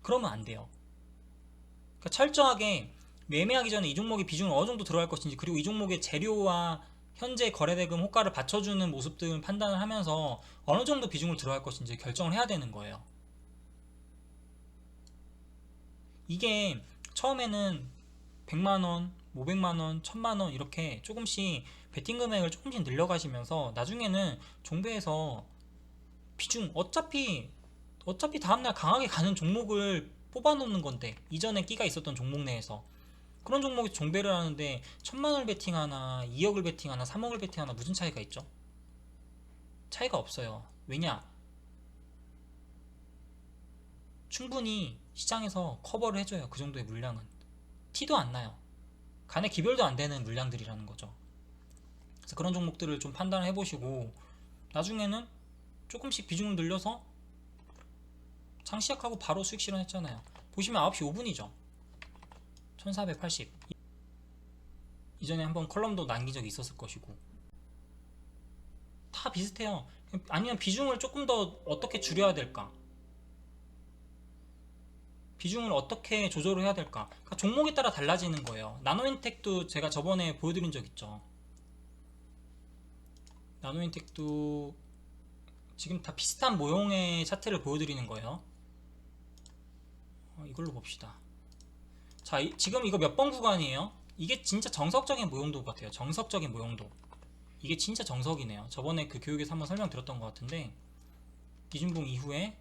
그러면 안 돼요. 그러니까 철저하게 매매하기 전에 이 종목의 비중은 어느 정도 들어갈 것인지, 그리고 이 종목의 재료와 현재 거래대금 호가를 받쳐주는 모습들을 판단을 하면서 어느 정도 비중을 들어갈 것인지 결정을 해야 되는 거예요. 이게 처음에는 100만원, 500만원, 1000만원 이렇게 조금씩 베팅 금액을 조금씩 늘려가시면서 나중에는 종배에서 비중 어차피 다음날 강하게 가는 종목을 뽑아놓는 건데, 이전에 끼가 있었던 종목 내에서 그런 종목이 종배를 하는데 1000만원을 베팅하나 2억을 베팅하나 3억을 베팅하나 무슨 차이가 있죠? 차이가 없어요. 왜냐? 충분히 시장에서 커버를 해줘요. 그 정도의 물량은 티도 안 나요. 간에 기별도 안 되는 물량들이라는 거죠. 그래서 그런 종목들을 좀 판단을 해보시고 나중에는 조금씩 비중을 늘려서 장 시작하고 바로 수익 실현했잖아요. 보시면 9시 5분이죠 1480. 이전에 한번 컬럼도 남긴 적이 있었을 것이고 다 비슷해요. 아니면 비중을 조금 더 어떻게 줄여야 될까, 비중을 어떻게 조절을 해야 될까, 그러니까 종목에 따라 달라지는 거예요. 나노인텍도 제가 저번에 보여드린 적 있죠. 나노인텍도 지금 다 비슷한 모형의 차트를 보여드리는 거예요. 이걸로 봅시다. 자, 지금 이거 몇 번 구간이에요? 이게 진짜 정석적인 모형도 같아요. 정석적인 모형도. 이게 진짜 정석이네요. 저번에 그 교육에서 한번 설명드렸던 것 같은데 기준봉 이후에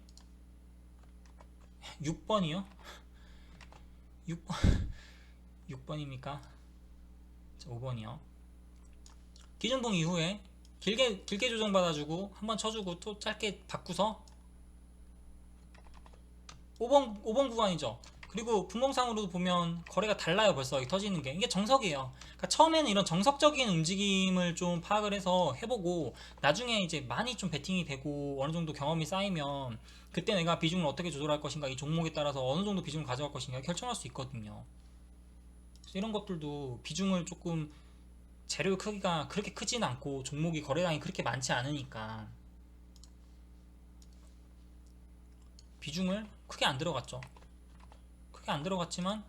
6번이요? 6번 6번입니까? 자, 5번이요. 기준봉 이후에 길게 조정받아주고 한번 쳐주고 또 짧게 바꾸서 5번 구간이죠. 그리고 분봉상으로도 보면 거래가 달라요. 벌써 터지는 게 이게 정석이에요. 그러니까 처음에는 이런 정석적인 움직임을 좀 파악을 해서 해보고 나중에 이제 많이 좀 베팅이 되고 어느 정도 경험이 쌓이면 그때 내가 비중을 어떻게 조절할 것인가, 이 종목에 따라서 어느 정도 비중을 가져갈 것인가 결정할 수 있거든요. 그래서 이런 것들도 비중을 조금, 재료 크기가 그렇게 크진 않고 종목이 거래량이 그렇게 많지 않으니까 비중을 크게 안 들어갔죠. 크게 안 들어갔지만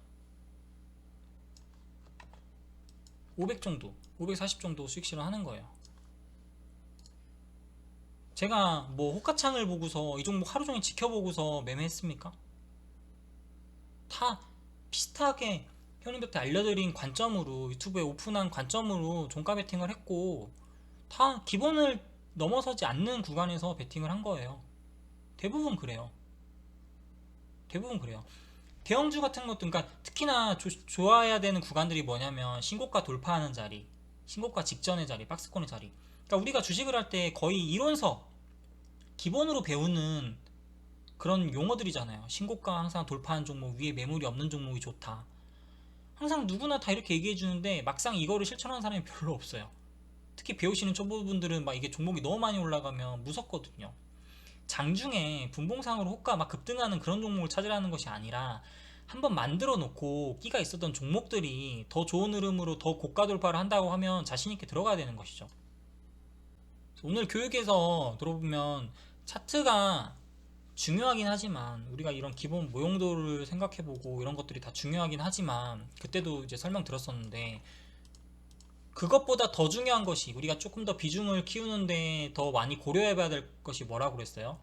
500 정도, 540 정도 수익 실현하는 거예요. 제가 뭐 호가창을 보고서 이 종목 하루 종일 지켜보고서 매매했습니까? 다 비슷하게 형님들한테 알려드린 관점으로, 유튜브에 오픈한 관점으로 종가 베팅을 했고 다 기본을 넘어서지 않는 구간에서 베팅을 한 거예요. 대부분 그래요. 대부분 그래요. 대형주 같은 것도, 그러니까 특히나 좋아야 되는 구간들이 뭐냐면 신고가 돌파하는 자리, 신고가 직전의 자리, 박스권의 자리. 그러니까 우리가 주식을 할 때 거의 이론서 기본으로 배우는 그런 용어들이잖아요. 신고가 항상 돌파하는 종목, 위에 매물이 없는 종목이 좋다. 항상 누구나 다 이렇게 얘기해 주는데 막상 이거를 실천하는 사람이 별로 없어요. 특히 배우시는 초보분들은 막 이게 종목이 너무 많이 올라가면 무섭거든요. 장중에 분봉상으로 호가 막 급등하는 그런 종목을 찾으라는 것이 아니라 한번 만들어 놓고 끼가 있었던 종목들이 더 좋은 흐름으로 더 고가 돌파를 한다고 하면 자신 있게 들어가야 되는 것이죠. 오늘 교육에서 들어보면 차트가 중요하긴 하지만, 우리가 이런 기본 모형도를 생각해보고 이런 것들이 다 중요하긴 하지만, 그때도 이제 설명 들었었는데 그것보다 더 중요한 것이, 우리가 조금 더 비중을 키우는데 더 많이 고려해봐야 될 것이 뭐라고 그랬어요?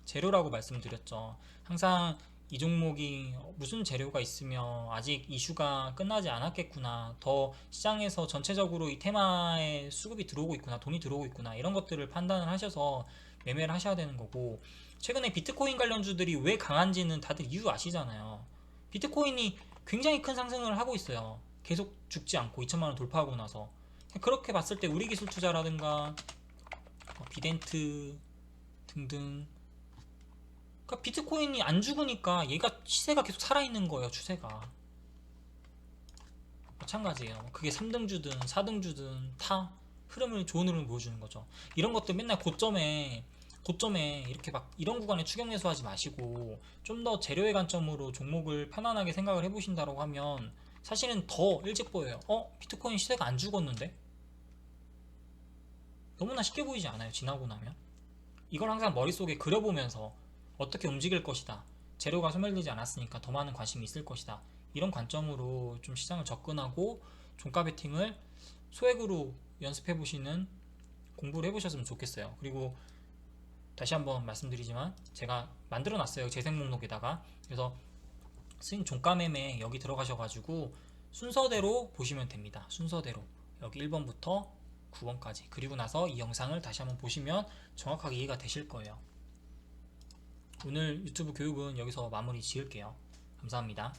재료라고 말씀드렸죠. 항상 이 종목이 무슨 재료가 있으며 아직 이슈가 끝나지 않았겠구나, 더 시장에서 전체적으로 이 테마에 수급이 들어오고 있구나, 돈이 들어오고 있구나, 이런 것들을 판단을 하셔서 매매를 하셔야 되는 거고, 최근에 비트코인 관련주들이 왜 강한지는 다들 이유 아시잖아요. 비트코인이 굉장히 큰 상승을 하고 있어요. 계속 죽지 않고 2천만원 돌파하고 나서. 그렇게 봤을 때 우리기술투자라든가 비덴트 등등, 그러니까 비트코인이 안 죽으니까 얘가 시세가 계속 살아있는 거예요. 추세가 마찬가지예요. 그게 3등주든 4등주든 다 흐름을, 좋은 흐름을 보여주는 거죠. 이런 것들 맨날 고점에 이렇게 막 이런 구간에 추격 매수하지 마시고 좀 더 재료의 관점으로 종목을 편안하게 생각을 해보신다고 하면 사실은 더 일찍 보여요. 비트코인 시세가 안 죽었는데? 너무나 쉽게 보이지 않아요? 지나고 나면. 이걸 항상 머릿속에 그려보면서 어떻게 움직일 것이다, 재료가 소멸되지 않았으니까 더 많은 관심이 있을 것이다, 이런 관점으로 좀 시장을 접근하고 종가 베팅을 소액으로 연습해 보시는, 공부를 해보셨으면 좋겠어요. 그리고 다시 한번 말씀드리지만 제가 만들어 놨어요, 재생 목록에다가. 그래서 스윙 종가 매매 여기 들어가셔가지고 순서대로 보시면 됩니다. 순서대로 여기 1번부터 9번까지. 그리고 나서 이 영상을 다시 한번 보시면 정확하게 이해가 되실 거예요. 오늘 유튜브 교육은 여기서 마무리 지을게요. 감사합니다.